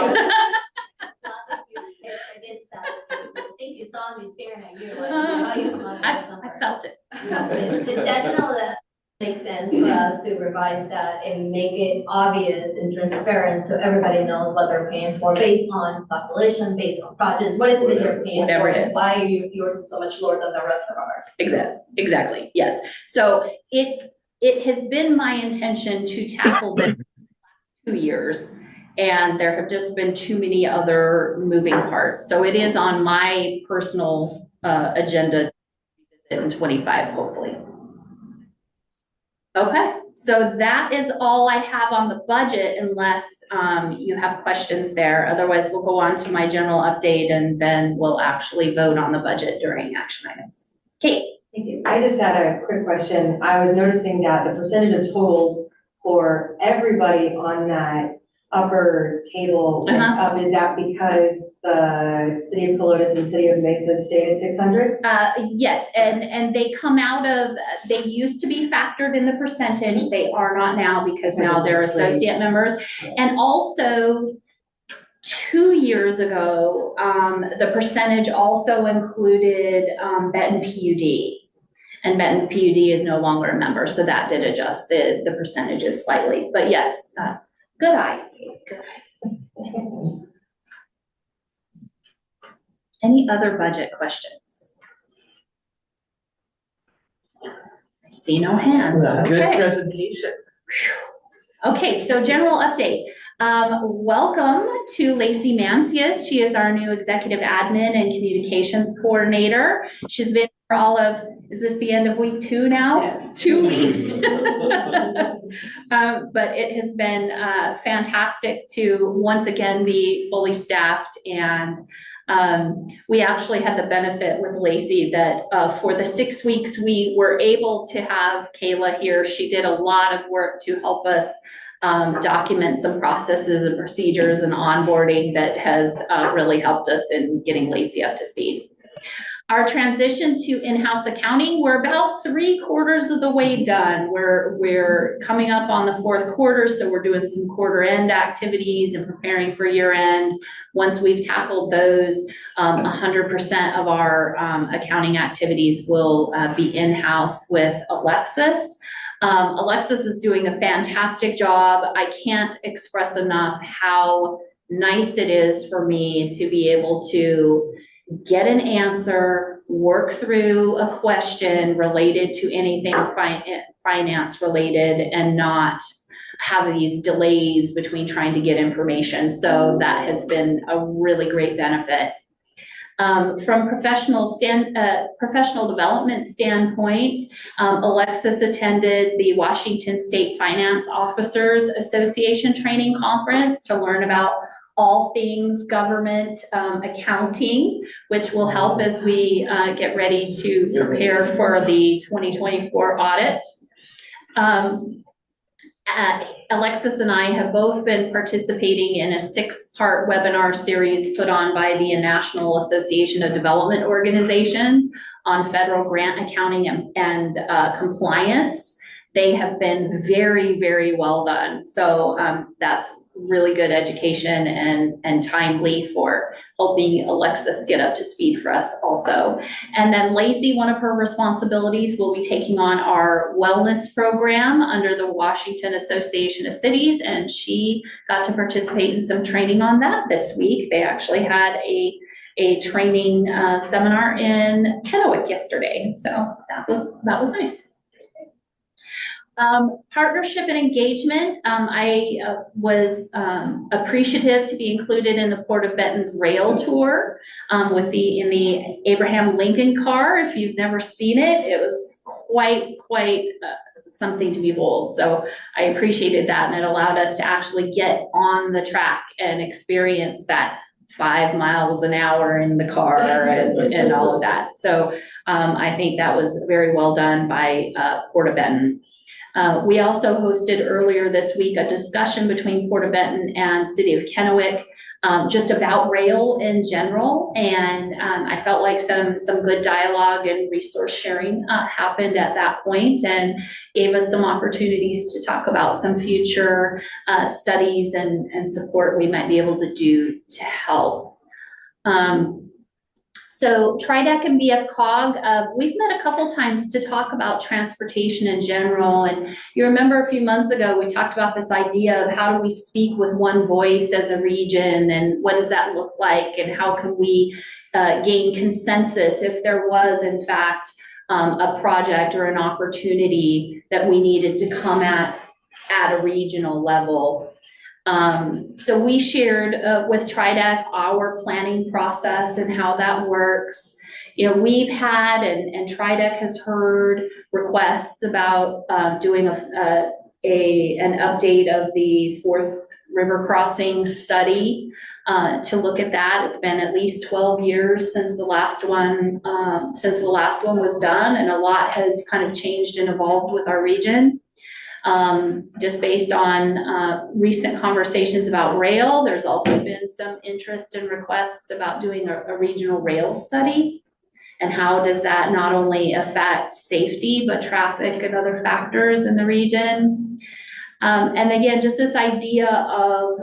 Speaker 6: did stop. I think you saw me staring at you. Like, how you come up with this number?
Speaker 2: I felt it.
Speaker 6: That's how that makes sense for us to revise that and make it obvious and transparent so everybody knows what they're paying for based on population, based on projects. What is it that you're paying
Speaker 2: Whatever
Speaker 6: for?
Speaker 2: it
Speaker 6: And
Speaker 2: is.
Speaker 6: why are yours is so much lower than the rest of ours?
Speaker 2: Exactly, yes. So it has been my intention to tackle this 2 years, and there have just been too many other moving parts. So it is on my personal agenda in 25, hopefully. Okay, so that is all I have on the budget, unless you have questions there. Otherwise, we'll go on to my general update and then we'll actually vote on the budget during action items. Kate.
Speaker 8: Thank you. I just had a quick question. I was noticing that the percentage of totals for everybody on that upper table went up. Is that because the city of Pelotas and city of Mesa stayed at 600?
Speaker 2: Yes, and they come out of, they used to be factored in the percentage. They are not now because now they're associate members. And also 2 years ago, the percentage also included Benton PUD. And Benton PUD is no longer a member, so that did adjust the percentages slightly. But yes, good eye. Good eye. Any other budget questions? I see no hands.
Speaker 1: Good
Speaker 2: Okay.
Speaker 1: presentation.
Speaker 2: Okay, so general update. Welcome to Lacey Mancius. She is our new executive admin and communications coordinator. She's been for all of, is this the end of week 2 now?
Speaker 8: Yes.
Speaker 2: 2 weeks. But it has been fantastic to once again be fully staffed, and we actually had the benefit with Lacey that for the 6 weeks we were able to have Kayla here. She did a lot of work to help us document some processes and procedures and onboarding that has really helped us in getting Lacey up to speed. Our transition to in-house accounting, we're about 3/4 of the way done. We're coming up on the 4th quarter, so we're doing some quarter end activities and preparing for year end. Once we've tackled those, 100% of our accounting activities will be in-house with Alexis. Alexis is doing a fantastic job. I can't express enough how nice it is for me to be able to get an answer, work through a question related to anything finance related, and not have these delays between trying to get information. So that has been a really great benefit. From professional development standpoint, Alexis attended the Washington State Finance Officers Association training conference to learn about all things government accounting, which will help as we get ready to prepare for the 2024 audit. Alexis and I have both been participating in a 6-part webinar series put on by the National Association of Development Organizations on federal grant accounting and compliance. They have been very, very well done. So that's really good education and timely for helping Alexis get up to speed for us also. And then Lacey, one of her responsibilities will be taking on our wellness program under the Washington Association of Cities, and she got to participate in some training on that this week. They actually had a training seminar in Kennewick yesterday, so that was nice. Partnership and engagement. I was appreciative to be included in the Port of Benton's rail tour in the Abraham Lincoln car. If you've never seen it, it was quite something to behold. So I appreciated that, and it allowed us to actually get on the track and experience that 5 miles an hour in the car and all of that. So I think that was very well done by Port of Benton. We also hosted earlier this week a discussion between Port of Benton and City of Kennewick just about rail in general, and I felt like some good dialogue and resource sharing happened at that point, and gave us some opportunities to talk about some future studies and support we might be able to do to help. So TRIDEC and BFCOG, we've met a couple times to talk about transportation in general. And you remember a few months ago, we talked about this idea of how do we speak with one voice as a region, and what does that look like, and how can we gain consensus if there was, in fact, a project or an opportunity that we needed to come at a regional level. So we shared with TRIDEC our planning process and how that works. You know, we've had, and TRIDEC has heard requests about doing an update of the Fourth River Crossing study to look at that. It's been at least 12 years since the last one was done, and a lot has kind of changed and evolved with our region. Just based on recent conversations about rail, there's also been some interest and requests about doing a regional rail study, and how does that not only affect safety, but traffic and other factors in the region. And again, just this idea of,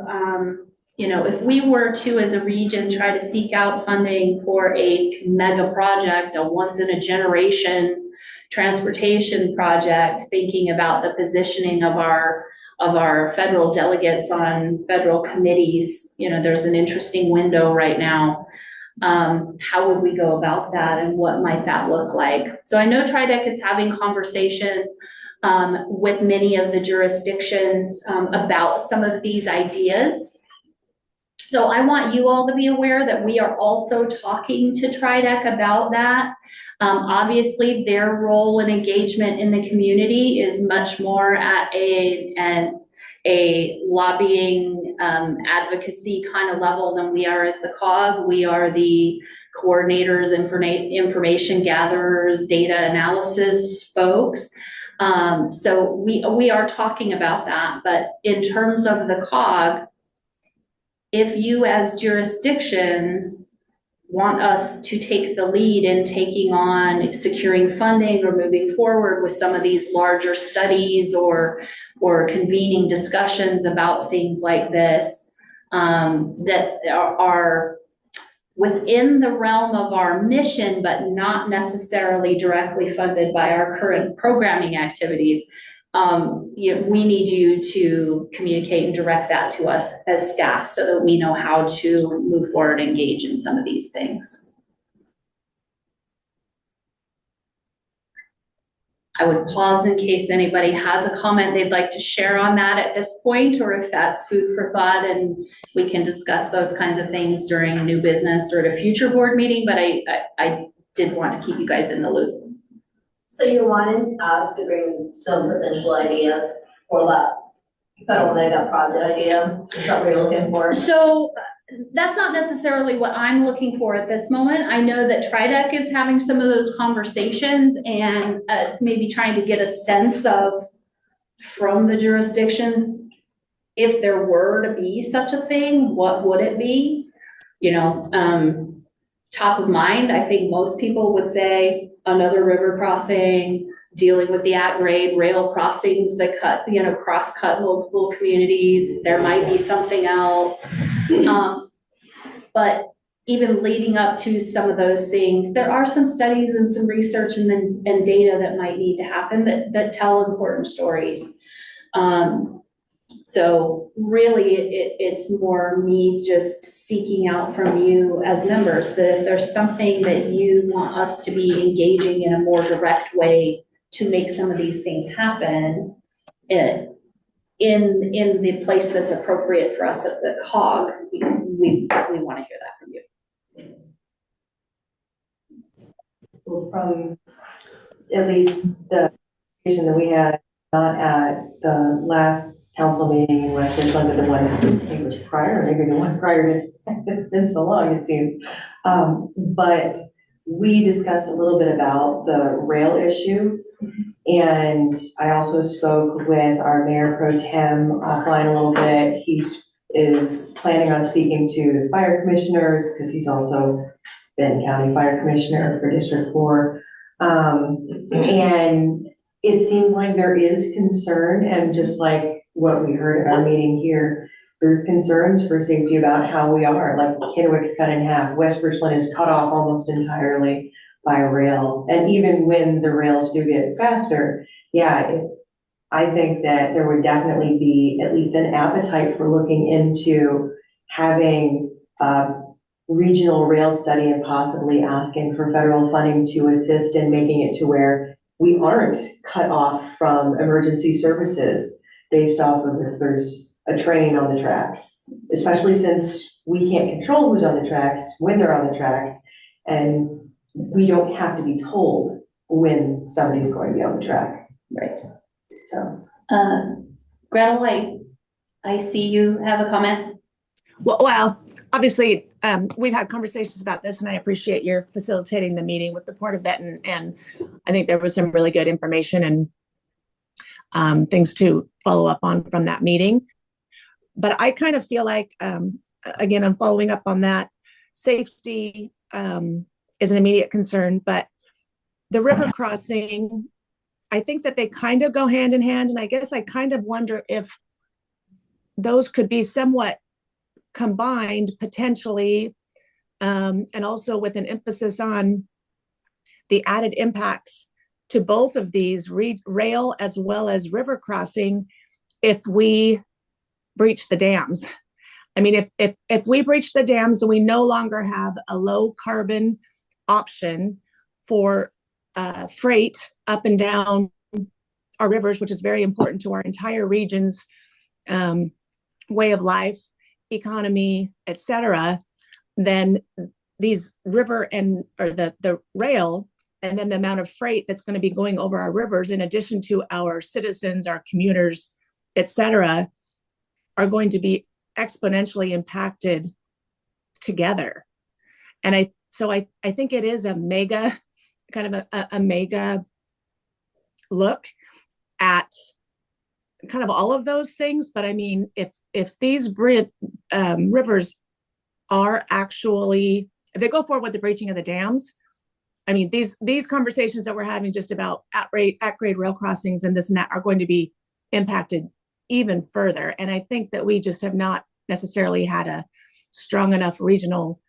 Speaker 2: you know, if we were to, as a region, try to seek out funding for a mega project, a once in a generation transportation project, thinking about the positioning of our federal delegates on federal committees, you know, there's an interesting window right now. How would we go about that, and what might that look like? So I know TRIDEC is having conversations with many of the jurisdictions about some of these ideas. So I want you all to be aware that we are also talking to TRIDEC about that. Obviously, their role and engagement in the community is much more at a lobbying advocacy kind of level than we are as the COG. We are the coordinators, information gatherers, data analysis folks. So we are talking about that. But in terms of the COG, if you as jurisdictions want us to take the lead in taking on securing funding or moving forward with some of these larger studies or convening discussions about things like this that are within the realm of our mission, but not necessarily directly funded by our current programming activities, we need you to communicate and direct that to us as staff so that we know how to move forward and engage in some of these things. I would pause in case anybody has a comment they'd like to share on that at this point, or if that's food for thought, and we can discuss those kinds of things during new business or at a future board meeting, but I did want to keep you guys in the loop.
Speaker 6: So you wanted us to bring some potential ideas for that federal mega project idea, is that what you're looking for?
Speaker 2: So that's not necessarily what I'm looking for at this moment. I know that TriDec is having some of those conversations and maybe trying to get a sense of, from the jurisdictions, if there were to be such a thing, what would it be? You know, top of mind, I think most people would say another river crossing, dealing with the at-grade rail crossings that cross-cut multiple communities. There might be something else. But even leading up to some of those things, there are some studies and some research and data that might need to happen that tell important stories. So really, it's more me just seeking out from you as members that if there's something that you want us to be engaging in a more direct way to make some of these things happen, in the place that's appropriate for us at the COG, we want to hear that from you.
Speaker 8: Well, from at least the conversation that we had, not at the last council meeting in West Richland, but the one, I think it was prior, maybe the one prior to, it's been so long, it seems. But we discussed a little bit about the rail issue. And I also spoke with our mayor pro tem offline a little bit. He is planning on speaking to the fire commissioners because he's also Benton County Fire Commissioner for District 4. And it seems like there is concern, and just like what we heard at our meeting here, there's concerns for safety about how we are. Like Kennewick's cut in half, West Richland is cut off almost entirely by rail. And even when the rails do get faster, I think that there would definitely be at least an appetite for looking into having a regional rail study and possibly asking for federal funding to assist in making it to where we aren't cut off from emergency services based off of if there's a train on the tracks, especially since we can't control who's on the tracks when they're on the tracks, and we don't have to be told when somebody's going to be on the track.
Speaker 2: Right.
Speaker 8: So,
Speaker 2: Gretel, I see you have a comment.
Speaker 9: Well, obviously, we've had conversations about this, and I appreciate your facilitating the meeting with the Port of Benton. And I think there was some really good information and things to follow up on from that meeting. But I kind of feel like, again, I'm following up on that. Safety is an immediate concern, but the river crossing, I think that they kind of go hand in hand. And I guess I kind of wonder if those could be somewhat combined potentially, and also with an emphasis on the added impacts to both of these rail as well as river crossing if we breach the dams. I mean, if we breach the dams and we no longer have a low carbon option for freight up and down our rivers, which is very important to our entire region's way of life, economy, etc., then these river or the rail, and then the amount of freight that's going to be going over our rivers, in addition to our citizens, our commuters, etc., are going to be exponentially impacted together. And I think it is a mega, kind of a mega look at kind of all of those things. But I mean, if these rivers are actually, if they go forward with the breaching of the dams, I mean, these conversations that we're having just about at-grade rail crossings and this and that are going to be impacted even further. And I think that we just have not necessarily had a strong enough regional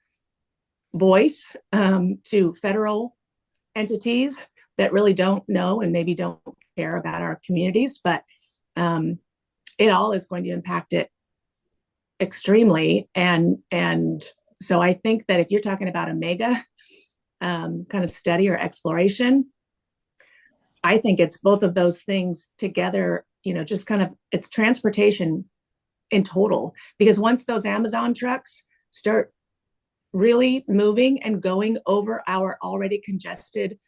Speaker 9: voice to federal entities that really don't know and maybe don't care about our communities, but it all is going to impact it extremely. And so I think that if you're talking about a mega kind of study or exploration, I think it's both of those things together, just kind of, it's transportation in total. Because once those Amazon trucks start really moving and going over our already congested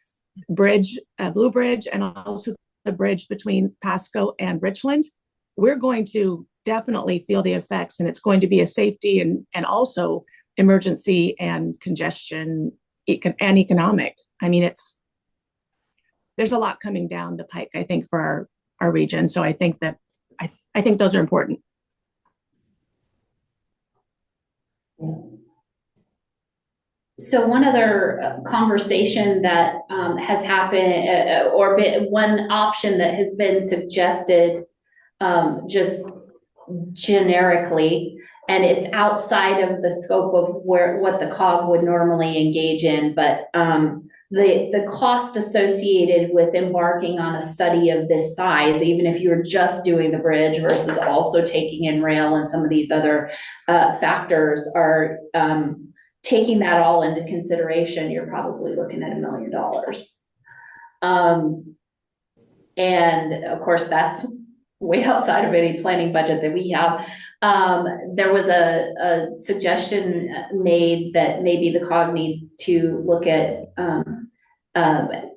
Speaker 9: bridge, Blue Bridge, and also the bridge between Pasco and Richland, we're going to definitely feel the effects, and it's going to be a safety and also emergency and congestion and economic. I mean, there's a lot coming down the pike, I think, for our region. So I think that I think those are important.
Speaker 2: So one other conversation that has happened, or one option that has been suggested, just generically, and it's outside of the scope of what the COG would normally engage in, but the cost associated with embarking on a study of this size, even if you're just doing the bridge versus also taking in rail and some of these other factors, are taking that all into consideration, you're probably looking at $1 million. And of course, that's way outside of any planning budget that we have. There was a suggestion made that maybe the COG needs to look at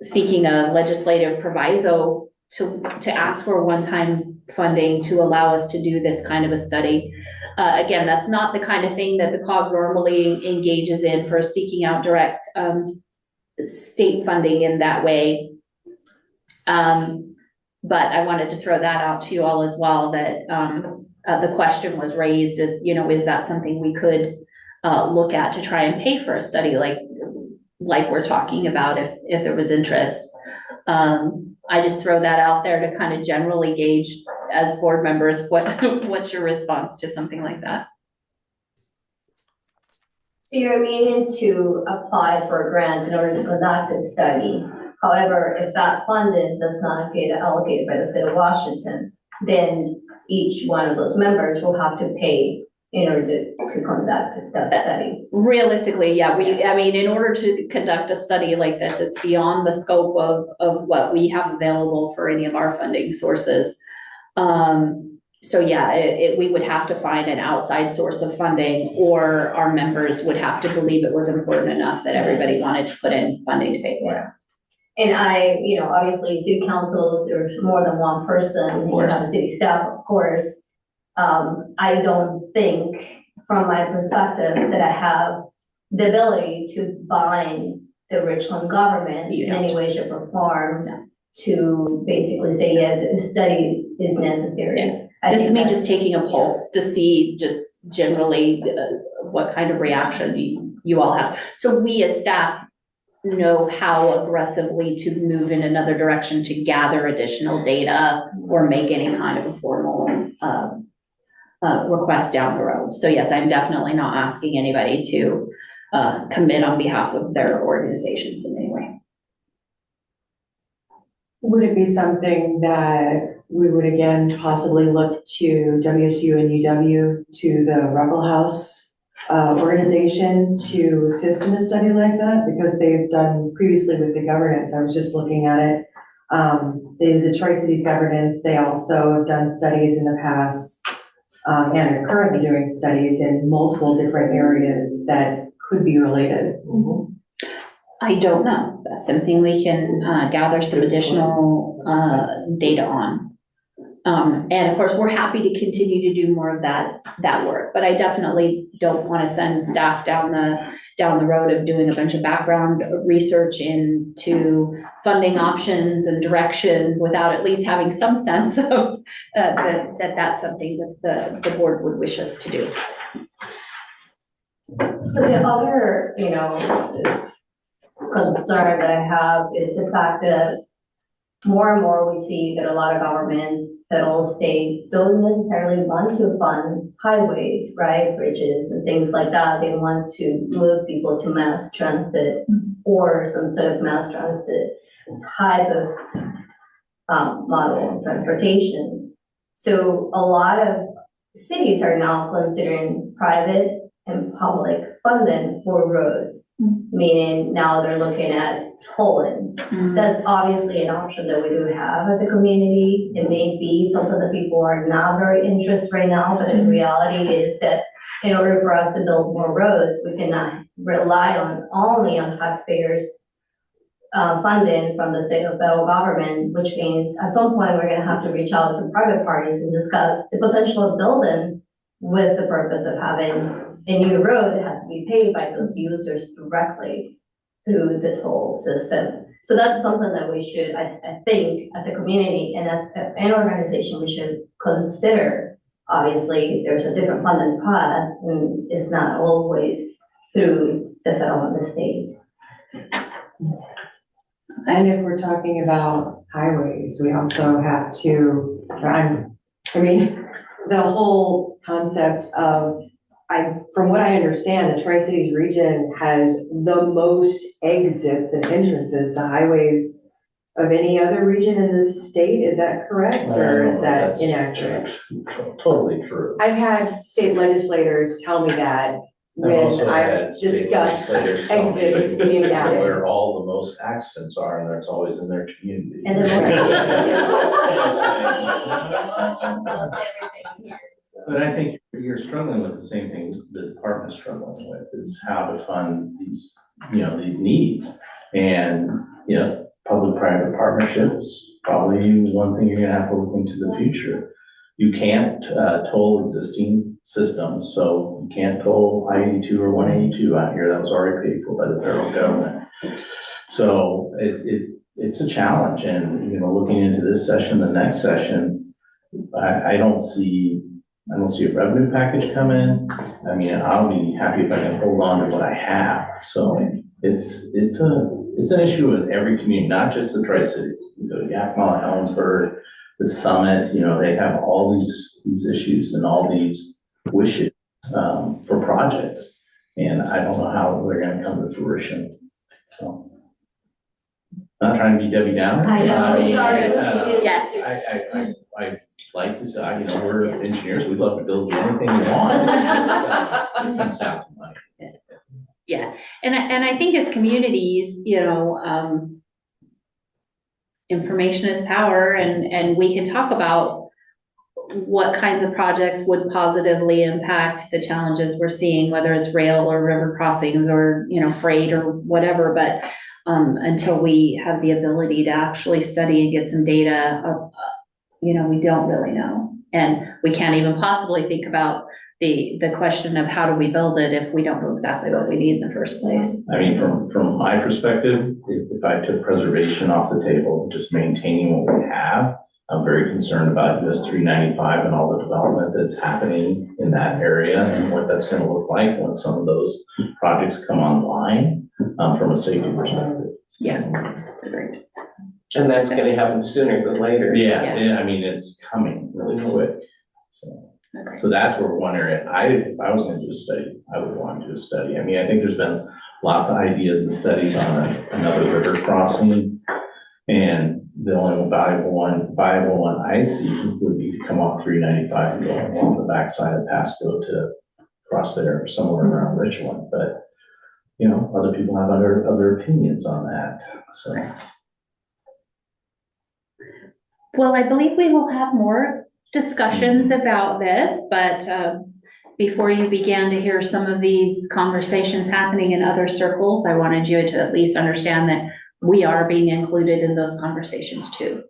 Speaker 2: seeking a legislative proviso to ask for one-time funding to allow us to do this kind of a study. Again, that's not the kind of thing that the COG normally engages in for seeking out direct state funding in that way. But I wanted to throw that out to you all as well, that the question was raised as, is that something we could look at to try and pay for a study like we're talking about if there was interest. I just throw that out there to kind of generally gauge as board members, what's your response to something like that?
Speaker 6: So you're meaning to apply for a grant in order to conduct a study. However, if that funding does not get allocated by the state of Washington, then each one of those members will have to pay in order to conduct that study.
Speaker 2: Realistically, yeah, in order to conduct a study like this, it's beyond the scope of what we have available for any of our funding sources. So yeah, we would have to find an outside source of funding, or our members would have to believe it was important enough that everybody wanted to put in funding to pay for it.
Speaker 6: And obviously city councils, there's more than one person, you have city staff, of course. I don't think, from my perspective, that I have the ability to bind the Richland government in any way, shape, or form to basically say, yeah, the study is necessary.
Speaker 2: Yeah. This is me just taking a pulse to see just generally what kind of reaction you all have. So we as staff know how aggressively to move in another direction to gather additional data or make any kind of a formal request down the road. So yes, I'm definitely not asking anybody to commit on behalf of their organizations in any way.
Speaker 8: Would it be something that we would again possibly look to WSU and UW, to the Ruckle House organization, to assist in a study like that? Because they've done previously with the governance, I was just looking at it. The Tri-Cities governance, they also have done studies in the past and are currently doing studies in multiple different areas that could be related. Mm-hmm.
Speaker 2: I don't know. That's something we can gather some additional data on. And of course, we're happy to continue to do more of that work, but I definitely don't want to send staff down the road of doing a bunch of background research into funding options and directions without at least having some sense of that's something that the board would wish us to do.
Speaker 6: So the other, concern that I have is the fact that more and more we see that a lot of governments, federal, state, don't necessarily want to fund highways, right, bridges and things like that. They want to move people to mass transit or some sort of mass transit type of model of transportation. So a lot of cities are now considering private and public funding for roads. Meaning now they're looking at tolling. That's obviously an option that we do have as a community. It may be something that people are not very interested right now, but in reality is that in order for us to build more roads, we cannot rely only on taxpayers funding from the state or federal government, which means at some point we're going to have to reach out to private parties and discuss the potential of building with the purpose of having a new road that has to be paid by those users directly through the toll system. So that's something that we should, I think, as a community and as an organization, we should consider. Obviously, there's a different funding path, and it's not always through the federal and the state.
Speaker 8: And if we're talking about highways, we also have to, the whole concept of, from what I understand, the Tri-Cities region has the most exits and entrances to highways of any other region in the state. Is that correct, or is that inaccurate?
Speaker 10: Totally true.
Speaker 8: I've had state legislators tell me that when I've discussed exits being added.
Speaker 10: Where all the most accidents are, and that's always in their community.
Speaker 6: And
Speaker 10: But I think you're struggling with the same thing the department's struggling with, is how to fund these, these needs. And, public-private partnerships, probably one thing you're gonna have to look into the future. You can't toll existing systems, so you can't toll I-82 or 182 out here. That was already paid for by the federal government. So it's a challenge, and looking into this session, the next session, I don't see a revenue package come in. I mean, I'll be happy if I can hold on to what I have. So it's an issue in every community, not just the Tri-Cities. You go to Yakima, Ellensburg, the Summit, they have all these issues and all these wishes for projects. And I don't know how they're gonna come to fruition. So, not trying to be Debbie Downer.
Speaker 6: I know, sorry.
Speaker 10: I like to say, we're engineers, we'd love to build you anything you want. It's just, it comes down to money.
Speaker 2: Yeah, and I think as communities, information is power, and we can talk about what kinds of projects would positively impact the challenges we're seeing, whether it's rail or river crossings or, freight or whatever, but until we have the ability to actually study and get some data, we don't really know. And we can't even possibly think about the question of how do we build it if we don't know exactly what we need in the first place.
Speaker 10: I mean, from my perspective, if I took preservation off the table, just maintaining what we have, I'm very concerned about US 395 and all the development that's happening in that area and what that's going to look like when some of those projects come online from a safety perspective.
Speaker 2: Yeah, agreed.
Speaker 1: And that's gonna happen sooner than later.
Speaker 10: Yeah, I mean, it's coming really quick. So that's where one area, if I was gonna do a study, I would want to do a study. I mean, I think there's been lots of ideas and studies on another river crossing. And the only viable one I see would be to come off 395 and go along the backside of Pasco to cross there somewhere around Richland. But, other people have other opinions on that, so.
Speaker 2: Well, I believe we will have more discussions about this, but before you began to hear some of these conversations happening in other circles, I wanted you to at least understand that we are being included in those conversations too.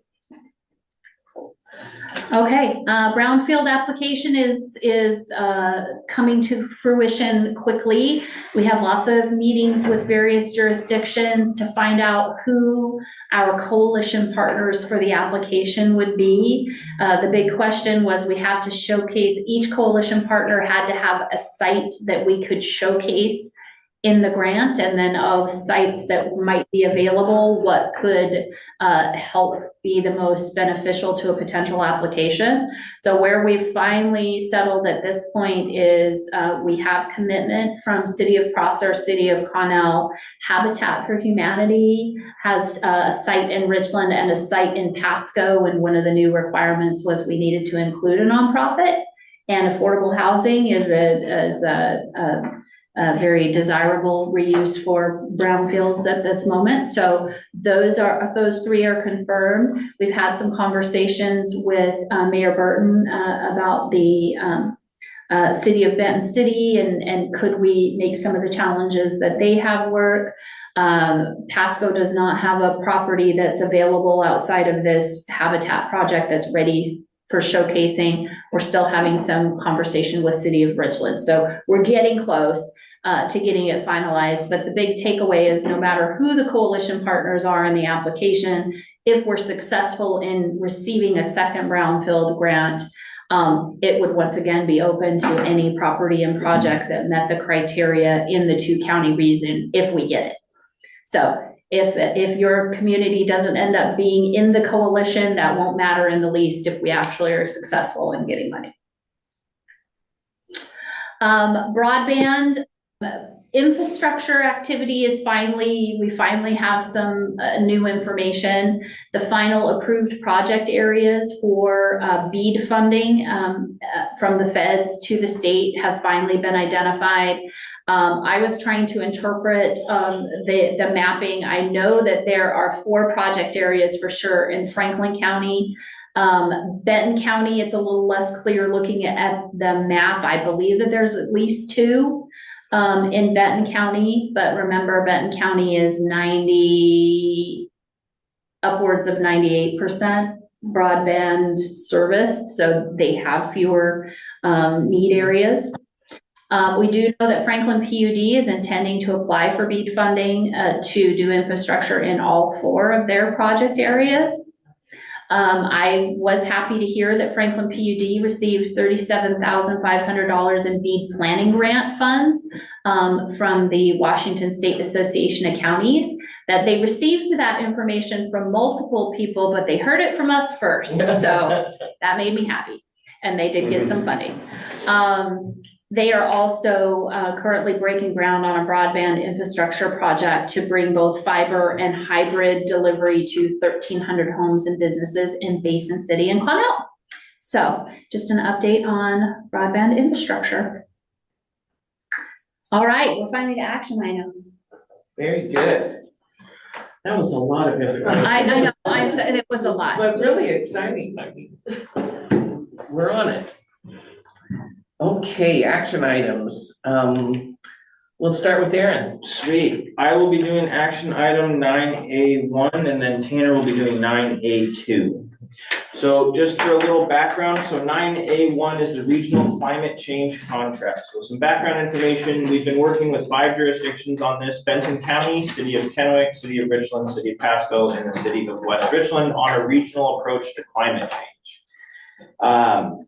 Speaker 2: Okay, brownfield application is coming to fruition quickly. We have lots of meetings with various jurisdictions to find out who our coalition partners for the application would be. The big question was we have to showcase, each coalition partner had to have a site that we could showcase in the grant, and then of sites that might be available, what could help be the most beneficial to a potential application. So where we've finally settled at this point is we have commitment from City of Prosser, City of Connell. Habitat for Humanity has a site in Richland and a site in Pasco, and one of the new requirements was we needed to include a nonprofit, and affordable housing is a very desirable reuse for brownfields at this moment. So those three are confirmed. We've had some conversations with Mayor Burton about the city of Benton City and could we make some of the challenges that they have work. Pasco does not have a property that's available outside of this habitat project that's ready for showcasing. We're still having some conversation with City of Richland. So we're getting close to getting it finalized. But the big takeaway is no matter who the coalition partners are in the application, if we're successful in receiving a second brownfield grant, it would once again be open to any property and project that met the criteria in the 2-county region if we get it. So if your community doesn't end up being in the coalition, that won't matter in the least if we actually are successful in getting money. Broadband infrastructure activity is we finally have some new information. The final approved project areas for BEAD funding from the feds to the state have finally been identified. I was trying to interpret the mapping. I know that there are 4 project areas for sure in Franklin County. Benton County, it's a little less clear looking at the map. I believe that there's at least 2 in Benton County, but remember Benton County is upwards of 98% broadband serviced, so they have fewer need areas. We do know that Franklin PUD is intending to apply for BEAD funding to do infrastructure in all 4 of their project areas. I was happy to hear that Franklin PUD received $37,500 in BEAD planning grant funds from the Washington State Association of Counties, that they received that information from multiple people, but they heard it from us first. So that made me happy. And they did get some funding. They are also currently breaking ground on a broadband infrastructure project to bring both fiber and hybrid delivery to 1,300 homes and businesses in Basin City and Connell. So just an update on broadband infrastructure. All right, we're finally to action items.
Speaker 1: Very good. That was a lot of information.
Speaker 2: I know, it was a lot.
Speaker 1: But really exciting, Maggie. We're on it. Okay, action items. We'll start with Aaron.
Speaker 4: Sweet. I will be doing action item 9A1 and then Tanner will be doing 9A2. So just for a little background, so 9A1 is the regional climate change contract. So some background information, we've been working with 5 jurisdictions on this: Benton County, City of Kennewick, City of Richland, City of Pasco, and the City of West Richland on a regional approach to climate change.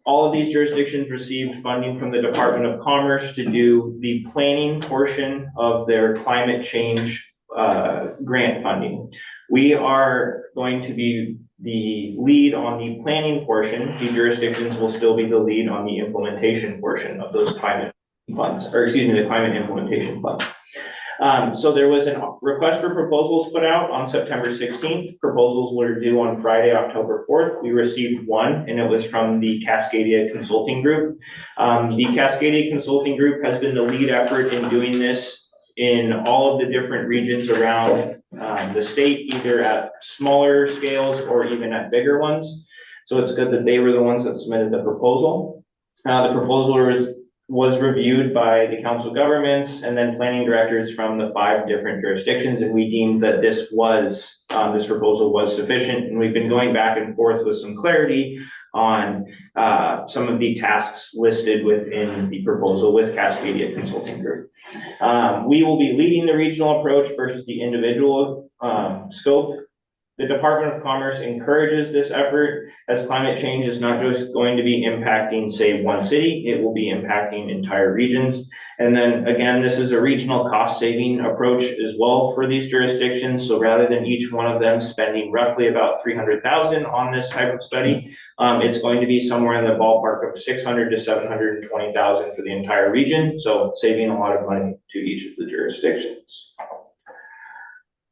Speaker 4: All of these jurisdictions received funding from the Department of Commerce to do the planning portion of their climate change grant funding. We are going to be the lead on the planning portion. The jurisdictions will still be the lead on the implementation portion of those climate funds, or excuse me, the climate implementation funds. So there was a request for proposals put out on September 16th. Proposals were due on Friday, October 4th. We received one, and it was from the Cascadia Consulting Group. The Cascadia Consulting Group has been the lead effort in doing this in all of the different regions around the state, either at smaller scales or even at bigger ones. So it's good that they were the ones that submitted the proposal. The proposal was reviewed by the council of governments and then planning directors from the 5 different jurisdictions, and we deemed that this proposal was sufficient, and we've been going back and forth with some clarity on some of the tasks listed within the proposal with Cascadia Consulting Group. We will be leading the regional approach versus the individual scope. The Department of Commerce encourages this effort, as climate change is not just going to be impacting, say, one city, it will be impacting entire regions. And then again, this is a regional cost-saving approach as well for these jurisdictions. So rather than each one of them spending roughly about $300,000 on this type of study, it's going to be somewhere in the ballpark of $600,000 to $720,000 for the entire region. So saving a lot of money to each of the jurisdictions.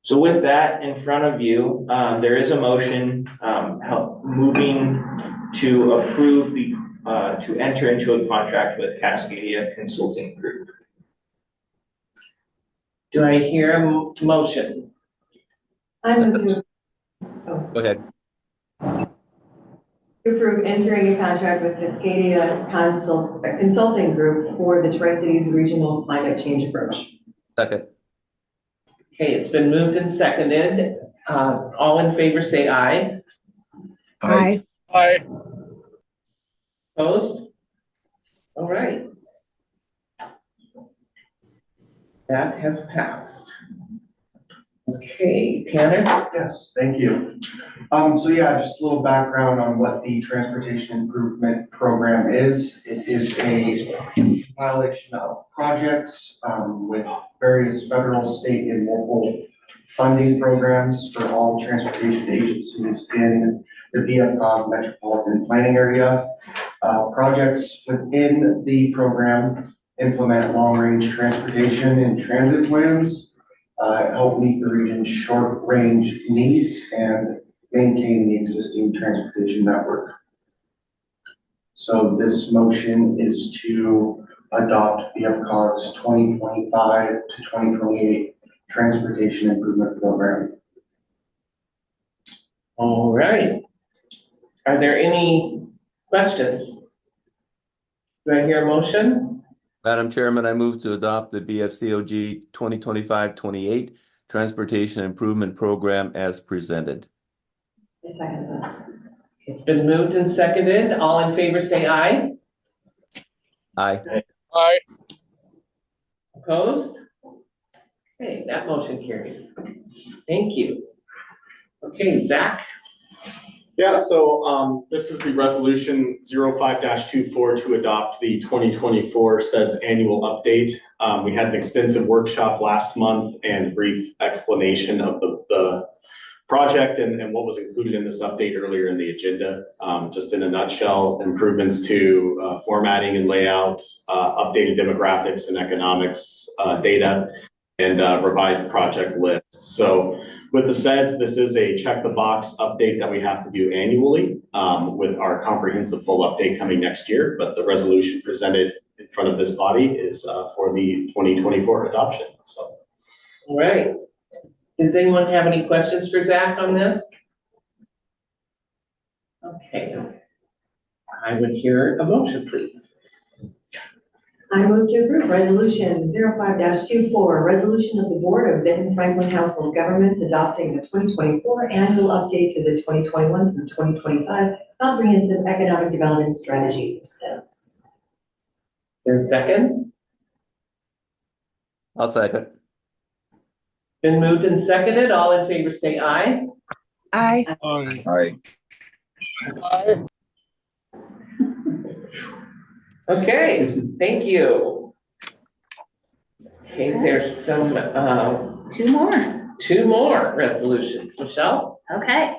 Speaker 4: So with that in front of you, there is a motion moving to approve to enter into a contract with Cascadia Consulting Group.
Speaker 1: Do I hear a motion?
Speaker 8: I move to
Speaker 5: Go ahead.
Speaker 8: approve entering a contract with Cascadia Consulting Group for the Tri-Cities Regional Climate Change Approach.
Speaker 5: Second.
Speaker 1: Okay, it's been moved and seconded. All in favor, say aye.
Speaker 9: Aye.
Speaker 3: Aye.
Speaker 1: Opposed? All right. That has passed. Okay, Tanner?
Speaker 11: Yes, thank you. So yeah, just a little background on what the Transportation Improvement Program is. It is a compilation of projects with various federal, state, and local funding programs for all transportation agencies in the BFCOG metropolitan planning area. Projects within the program implement long-range transportation and transit plans, help meet the region's short-range needs and maintain the existing transportation network. So this motion is to adopt BFCOG's 2025 to 2028 Transportation Improvement Program.
Speaker 1: All right. Are there any questions? Do I hear a motion?
Speaker 5: Madam Chairman, I move to adopt the BFCOG 2025-28 Transportation Improvement Program as presented.
Speaker 8: I second that.
Speaker 1: It's been moved and seconded. All in favor, say aye.
Speaker 5: Aye.
Speaker 3: Aye.
Speaker 1: Opposed? Okay, that motion carries. Thank you. Okay, Zach?
Speaker 7: Yeah, so this is the resolution 05-24 to adopt the 2024 SEDS annual update. We had an extensive workshop last month and brief explanation of the project and what was included in this update earlier in the agenda. Just in a nutshell, improvements to formatting and layout, updated demographics and economics data, and revised project lists. So with the SEDS, this is a check the box update that we have to do annually with our comprehensive full update coming next year. But the resolution presented in front of this body is for the 2024 adoption. So,
Speaker 1: All right. Does anyone have any questions for Zach on this? Okay. I would hear a motion, please.
Speaker 8: I move to approve resolution 05-24, resolution of the Board of Benton-Franklin Council of Governments adopting the 2024 annual update to the 2021 through 2025 comprehensive economic development strategy. SEDS.
Speaker 1: There's a second.
Speaker 5: I'll second.
Speaker 1: Been moved and seconded. All in favor, say aye.
Speaker 9: Aye.
Speaker 3: Aye. Aye. Aye.
Speaker 1: Okay, thank you. Okay, there's some, two more resolutions. Michelle?
Speaker 2: Okay,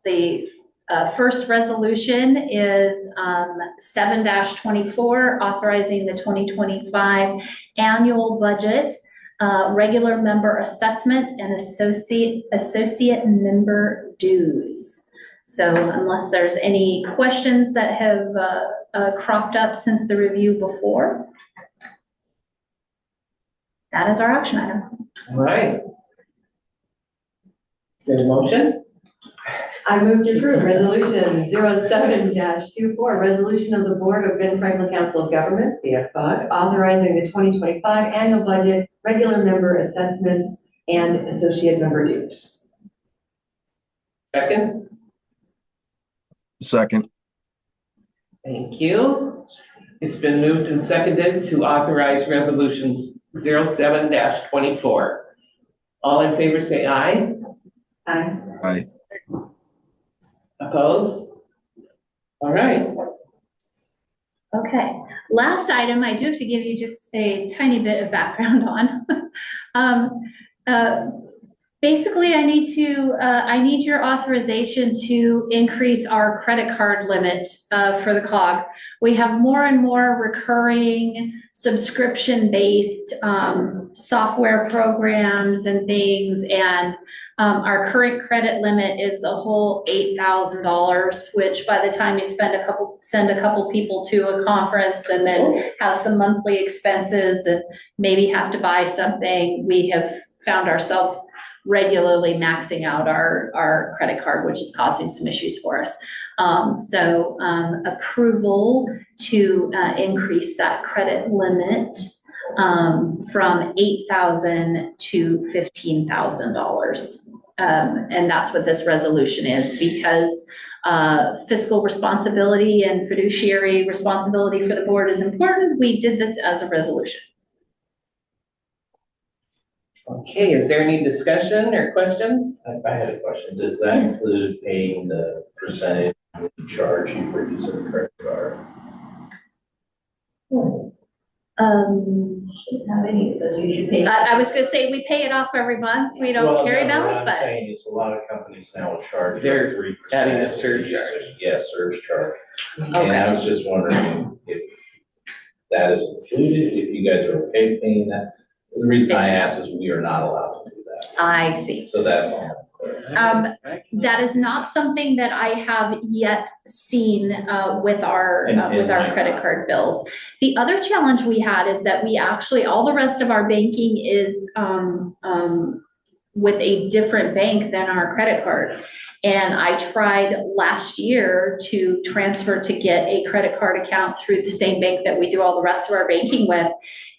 Speaker 2: the first resolution is 7-24, authorizing the 2025 annual budget, regular member assessment, and associate member dues. So unless there's any questions that have cropped up since the review before, that is our action item.
Speaker 1: All right. Is there a motion?
Speaker 8: I move to approve resolution 07-24, resolution of the Board of Benton-Franklin Council of Governments, BFCOG, authorizing the 2025 annual budget, regular member assessments, and associate member dues.
Speaker 1: Second?
Speaker 3: Second.
Speaker 1: Thank you. It's been moved and seconded to authorize resolutions 07-24. All in favor say aye.
Speaker 8: Aye.
Speaker 3: Aye.
Speaker 1: Opposed? All right.
Speaker 2: Okay, last item, I do have to give you just a tiny bit of background on. Basically, I need your authorization to increase our credit card limit for the COG. We have more and more recurring subscription-based software programs and things, and our current credit limit is the whole $8,000, which by the time you send a couple people to a conference and then have some monthly expenses and maybe have to buy something, we have found ourselves regularly maxing out our credit card, which is causing some issues for us. So approval to increase that credit limit from $8,000 to $15,000. And that's what this resolution is, because fiscal responsibility and fiduciary responsibility for the board is important. We did this as a resolution.
Speaker 1: Okay, is there any discussion or questions?
Speaker 10: I had a question. Does that include paying the percentage we charge you for using a credit card?
Speaker 6: Shouldn't have any, because you should pay.
Speaker 2: I was gonna say, we pay it off every month. We don't carry balance,
Speaker 10: What
Speaker 2: but.
Speaker 10: I'm saying is a lot of companies now will charge.
Speaker 1: They're
Speaker 10: 3%.
Speaker 1: adding a surcharge.
Speaker 10: Yes, surge charge. And
Speaker 2: Okay.
Speaker 10: I was just wondering if that is included, if you guys are okay paying that. The reason I ask is we are not allowed to do that.
Speaker 2: I see.
Speaker 10: So that's all.
Speaker 2: That is not something that I have yet seen with our credit card bills. The other challenge we had is that we actually, all the rest of our banking is with a different bank than our credit card. And I tried last year to transfer to get a credit card account through the same bank that we do all the rest of our banking with.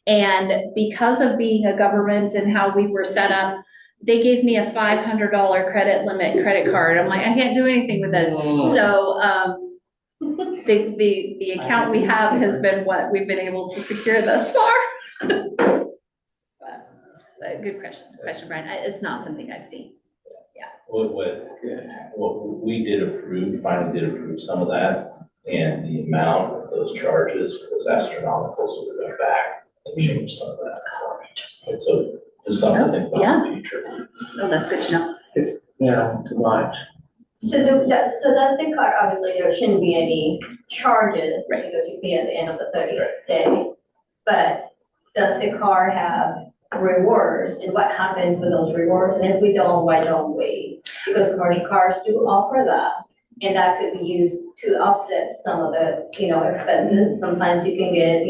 Speaker 2: And because of being a government and how we were set up, they gave me a $500 credit card. I'm like, I can't do anything with this. So the account we have has been what we've been able to secure thus far. But good question, Brian. It's not something I've seen. Yeah.
Speaker 10: What we finally did approve some of that, and the amount of those charges was astronomical, so we went back and changed some of that.
Speaker 2: Oh, interesting.
Speaker 10: So there's something to think about in the future.
Speaker 2: Oh, that's good to know.
Speaker 1: It's, to watch.
Speaker 6: So does the card, obviously there shouldn't be any charges because you pay at the end of the 30th day. But does the card have rewards, and what happens with those rewards? And if we don't, why don't we? Because commercial cards do offer that. And that could be used to offset some of the, expenses. Sometimes you can get,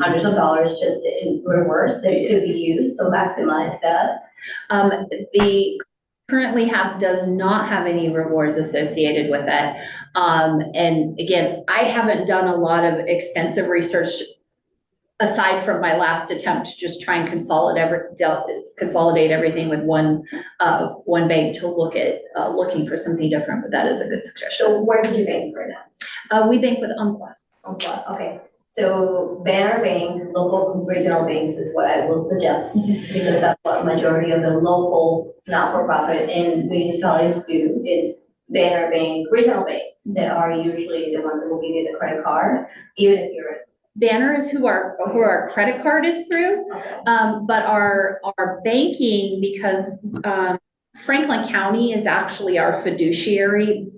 Speaker 6: hundreds of dollars just in rewards that could be used, so maximize that.
Speaker 2: The currently does not have any rewards associated with it. And again, I haven't done a lot of extensive research aside from my last attempt to just try and consolidate everything with one bank to look at looking for something different, but that is a good suggestion.
Speaker 6: So where do you bank right now?
Speaker 2: We bank with Umpqua.
Speaker 6: Okay. So Banner Bank, local regional banks is what I will suggest, because that's what majority of the local not-for-profit and municipalities do, is Banner Bank, regional banks that are usually the ones that will give you the credit card, even if you're
Speaker 2: Banner is who our credit card is through, but our banking, because Franklin County is actually our fiduciary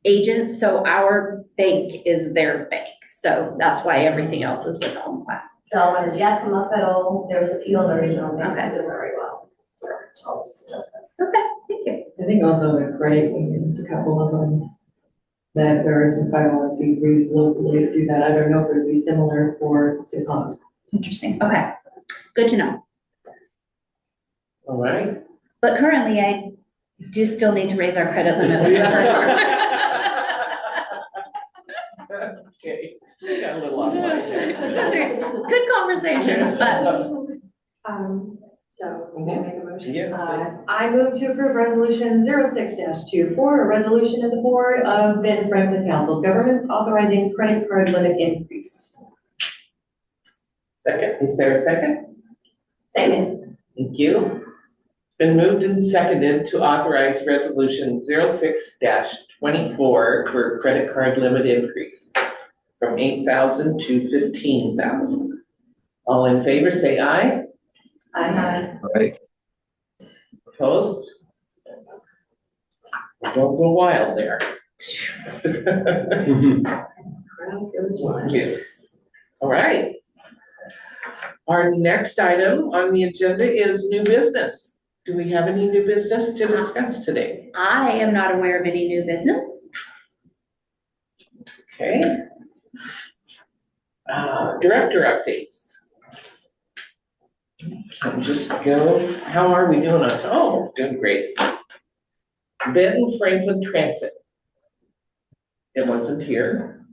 Speaker 2: agent, so our bank is their bank. So that's why everything else is with Umpqua.
Speaker 6: The one is Yakima Federal. There's a few other regional banks that do very well. So I'll suggest that.
Speaker 2: Okay, thank you.
Speaker 8: I think also the credit unions, a couple of them, that there are some 501c3s locally that do that. I don't know if it would be similar for the COG.
Speaker 2: Interesting. Okay, good to know.
Speaker 1: All right.
Speaker 2: But currently, I do still need to raise our credit limit.
Speaker 1: Okay, we got a little off line there.
Speaker 2: That's okay. Good conversation, but
Speaker 8: So, may I make a motion?
Speaker 1: Yes,
Speaker 8: I move to approve resolution 06-24, a resolution of the Board of Benton-Franklin Council of Governments authorizing credit card limit increase.
Speaker 1: Second, is there a second?
Speaker 6: Second.
Speaker 1: Thank you. It's been moved and seconded to authorize resolution 06-24 for credit card limit increase from 8,000 to 15,000. All in favor, say aye.
Speaker 6: Aye.
Speaker 3: Aye.
Speaker 1: Opposed? Don't go wild there. Yes. All right. Our next item on the agenda is new business. Do we have any new business to discuss today?
Speaker 2: I am not aware of any new business.
Speaker 1: Okay. Director updates. Just go, how are we doing on, oh, doing great. Benton-Franklin Transit. It wasn't here.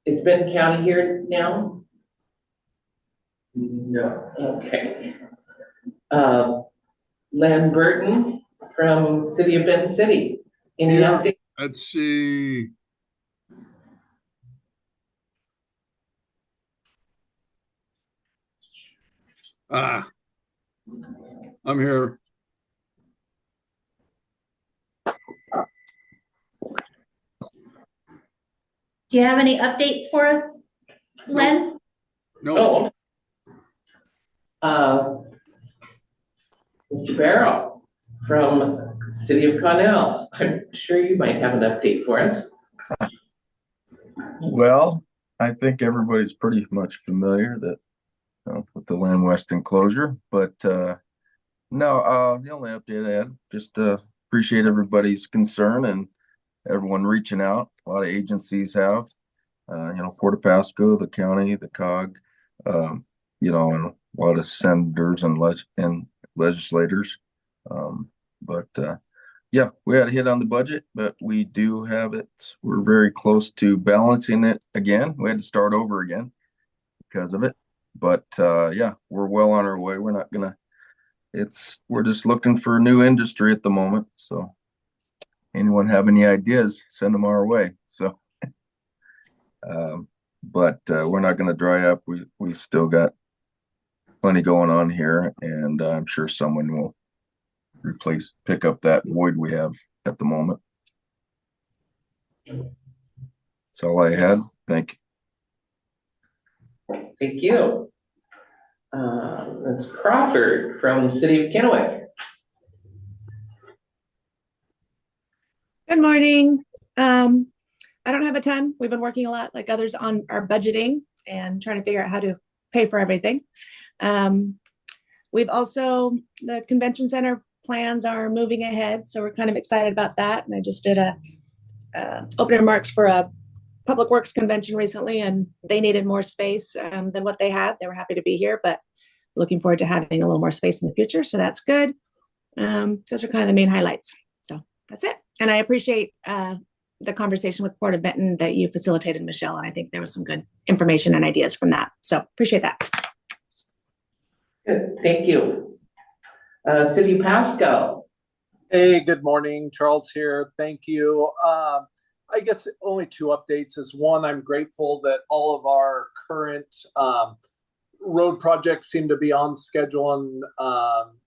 Speaker 1: It's Benton County here now?
Speaker 4: No.
Speaker 1: Okay. Len Burton from City of Benton City. Any
Speaker 3: Yeah.
Speaker 1: update?
Speaker 3: Let's see. I'm here.
Speaker 2: Do you have any updates for us, Len?
Speaker 3: No,
Speaker 1: Mr. Barrow from City of Connell. I'm sure you might have an update for us.
Speaker 3: well, I think everybody's pretty much familiar that with the Land West enclosure, but no, the only update I had, just appreciate everybody's concern and everyone reaching out. A lot of agencies have, Port Pasco, the county, the COG, and a lot of senators and legislators. But yeah, we had a hit on the budget, but we do have it. We're very close to balancing it again. We had to start over again because of it. But yeah, we're well on our way. We're not gonna, we're just looking for a new industry at the moment. So anyone have any ideas, send them our way. So but we're not gonna dry up. We still got plenty going on here, and I'm sure someone will pick up that void we have at the moment. That's all I had. Thank you.
Speaker 1: Thank you. That's Crawford from City of Kennewick.
Speaker 9: Good morning. I don't have a ton. We've been working a lot like others on our budgeting and trying to figure out how to pay for everything. We've also, the convention center plans are moving ahead, so we're kind of excited about that. And I just did a opening remarks for a public works convention recently, and they needed more space than what they had. They were happy to be here, but looking forward to having a little more space in the future, so that's good. Those are kind of the main highlights. So that's it. And I appreciate the conversation with Port of Benton that you facilitated, Michelle, and I think there was some good information and ideas from that. So appreciate that.
Speaker 1: Good, thank you. City of Pasco.
Speaker 12: Hey, good morning. Charles here. Thank you. I guess only two updates is one, I'm grateful that all of our current road projects seem to be on schedule and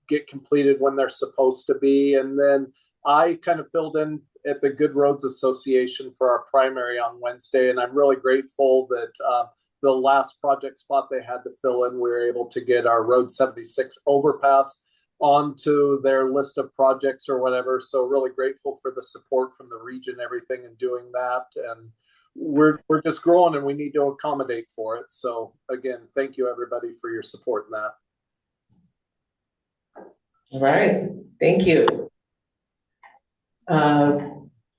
Speaker 12: get completed when they're supposed to be. And then I kind of filled in at the Good Roads Association for our primary on Wednesday, and I'm really grateful that the last project spot they had to fill in, we were able to get our Road 76 overpass onto their list of projects or whatever. So really grateful for the support from the region, everything, and doing that. And we're just growing, and we need to accommodate for it. So again, thank you everybody for your support in that.
Speaker 1: All right, thank you.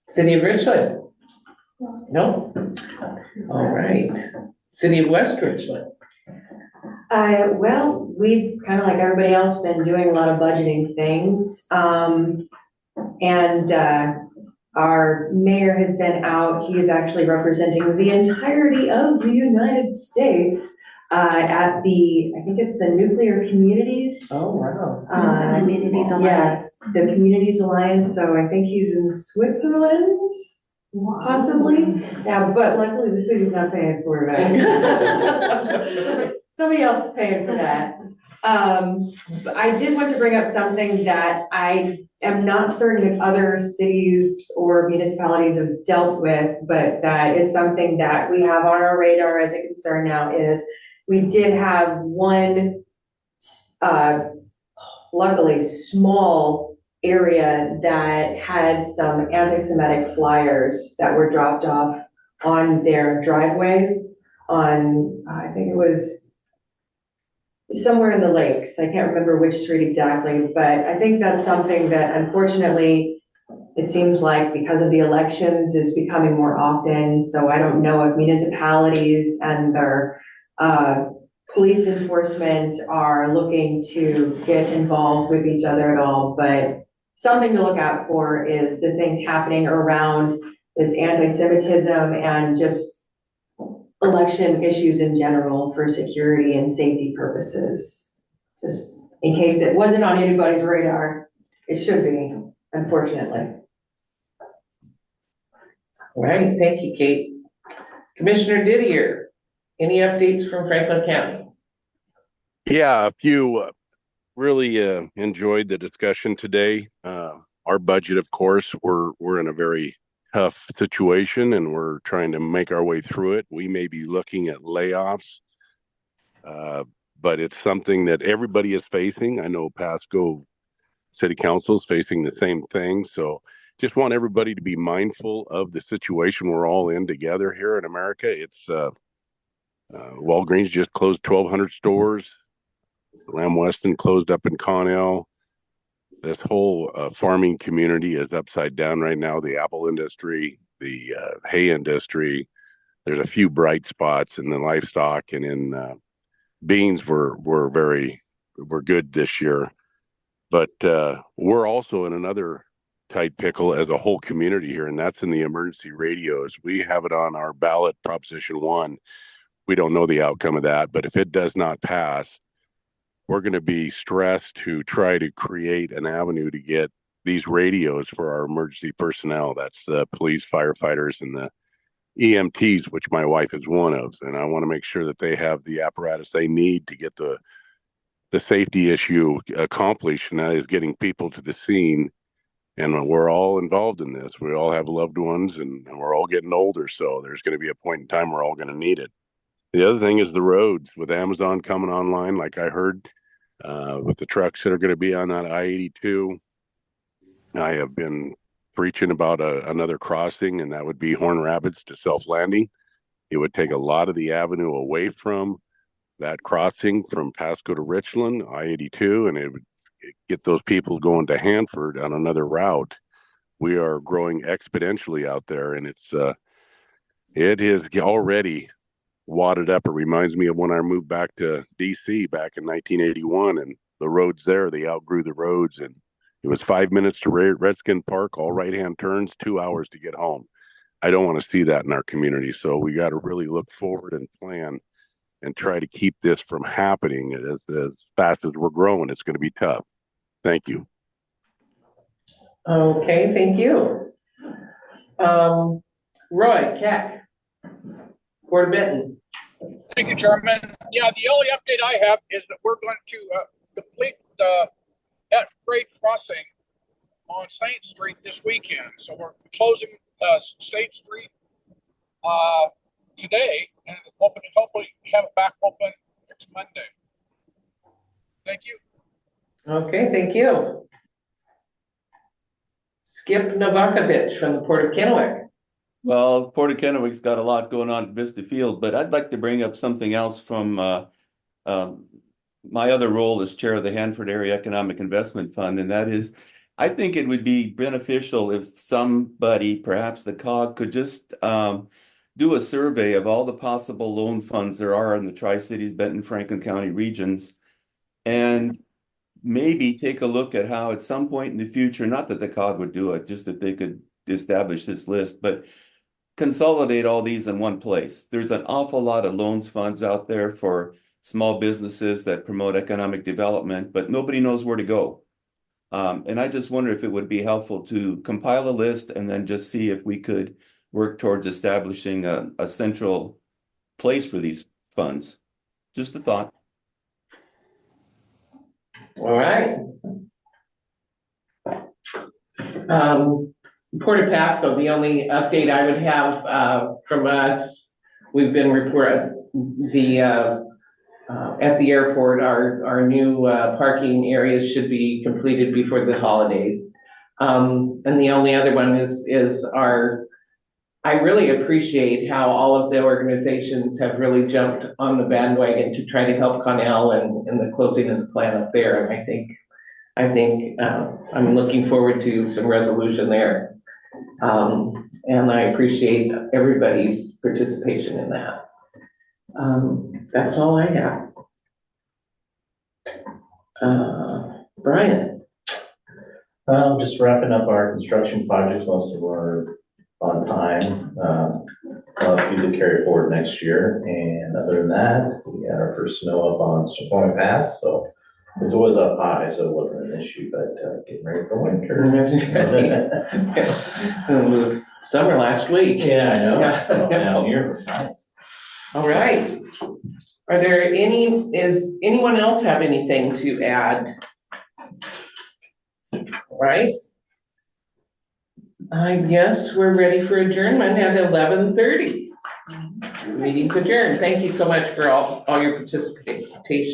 Speaker 1: City of Richland? No? All right. City of West Richland?
Speaker 8: Well, we've kind of like everybody else been doing a lot of budgeting things. And our mayor has been out. He is actually representing the entirety of the United States at the, I think it's the Nuclear Communities.
Speaker 1: Oh, wow.
Speaker 2: Communities Alliance.
Speaker 8: Yeah, the Communities Alliance. So I think he's in Switzerland, possibly. Yeah, but luckily the city's not paying for it. Somebody else is paying for that. I did want to bring up something that I am not certain if other cities or municipalities have dealt with, but that is something that we have on our radar as a concern now. Is we did have one, luckily small area that had some anti-Semitic flyers that were dropped off on their driveways on, I think it was somewhere in the lakes. I can't remember which street exactly, but I think that's something that unfortunately it seems like because of the elections is becoming more often. So I don't know if municipalities and their police enforcement are looking to get involved with each other at all, but something to look out for is the things happening around this anti-Semitism and just election issues in general for security and safety purposes. Just in case it wasn't on anybody's radar, it should be, unfortunately.
Speaker 1: All right, thank you, Kate. Commissioner Didier, any updates from Franklin County?
Speaker 13: Yeah, if you really enjoyed the discussion today, our budget, of course, we're in a very tough situation and we're trying to make our way through it. We may be looking at layoffs, but it's something that everybody is facing. I know Pasco City Council is facing the same thing. So just want everybody to be mindful of the situation we're all in together here in America. It's Walgreens just closed 1,200 stores. Lamb Weston closed up in Connell. This whole farming community is upside down right now. The apple industry, the hay industry. There's a few bright spots in the livestock and in beans. We're good this year, but we're also in another tight pickle as a whole community here, and that's in the emergency radios. We have it on our ballot, Proposition 1. We don't know the outcome of that, but if it does not pass, we're going to be stressed to try to create an avenue to get these radios for our emergency personnel. That's the police, firefighters, and the EMTs, which my wife is one of. And I want to make sure that they have the apparatus they need to get the safety issue accomplished, and that is getting people to the scene. And we're all involved in this. We all have loved ones, and we're all getting older. So there's going to be a point in time we're all going to need it. The other thing is the roads. With Amazon coming online, like I heard, with the trucks that are going to be on that I-82, I have been preaching about another crossing, and that would be Horn Rapids to Self Landing. It would take a lot of the avenue away from that crossing from Pasco to Richland, I-82, and it would get those people going to Hanford on another route. We are growing exponentially out there, and it is already wadded up. It reminds me of when I moved back to DC back in 1981, and the roads there, they outgrew the roads, and it was 5 minutes to Redskin Park, all right-hand turns, 2 hours to get home. I don't want to see that in our community, so we got to really look forward and plan and try to keep this from happening as fast as we're growing. It's going to be tough. Thank you.
Speaker 1: Okay, thank you. Roy Keck, Board of Benton.
Speaker 14: Thank you, Chairman. Yeah, the only update I have is that we're going to complete that grade crossing on Saint Street this weekend. So we're closing Saint Street today and hopefully have it back open next Monday. Thank you.
Speaker 1: Okay, thank you. Skip Novakovich from the Port of Kennewick.
Speaker 5: Well, Port of Kennewick's got a lot going on at Vista Field, but I'd like to bring up something else from my other role as chair of the Hanford Area Economic Investment Fund, and that is, I think it would be beneficial if somebody, perhaps the COG, could just do a survey of all the possible loan funds there are in the Tri-Cities, Benton-Franklin County regions, and maybe take a look at how at some point in the future, not that the COG would do it, just that they could establish this list, but consolidate all these in one place. There's an awful lot of loans funds out there for small businesses that promote economic development, but nobody knows where to go. And I just wonder if it would be helpful to compile a list and then just see if we could work towards establishing a central place for these funds. Just a thought.
Speaker 1: All right. Port of Pasco, the only update I would have from us, we've been reporting the at the airport, our new parking areas should be completed before the holidays. And the only other one is I really appreciate how all of the organizations have really jumped on the bandwagon to try to help Connell and the closing of the plant up there. And I think I'm looking forward to some resolution there. And I appreciate everybody's participation in that. That's all I have. Brian.
Speaker 10: Just wrapping up our construction projects, most of them are on time. A few to carry forward next year, and other than that, we had our first snow up on Point Pass, so it was up high, so it wasn't an issue, but getting ready for winter.
Speaker 1: It was summer last week.
Speaker 10: Yeah, I know.
Speaker 1: Yeah.
Speaker 10: So down here was nice.
Speaker 1: All right. Is anyone else have anything to add? Right? I guess we're ready for adjournment at 11:30. Meeting's adjourned. Thank you so much for all your participation.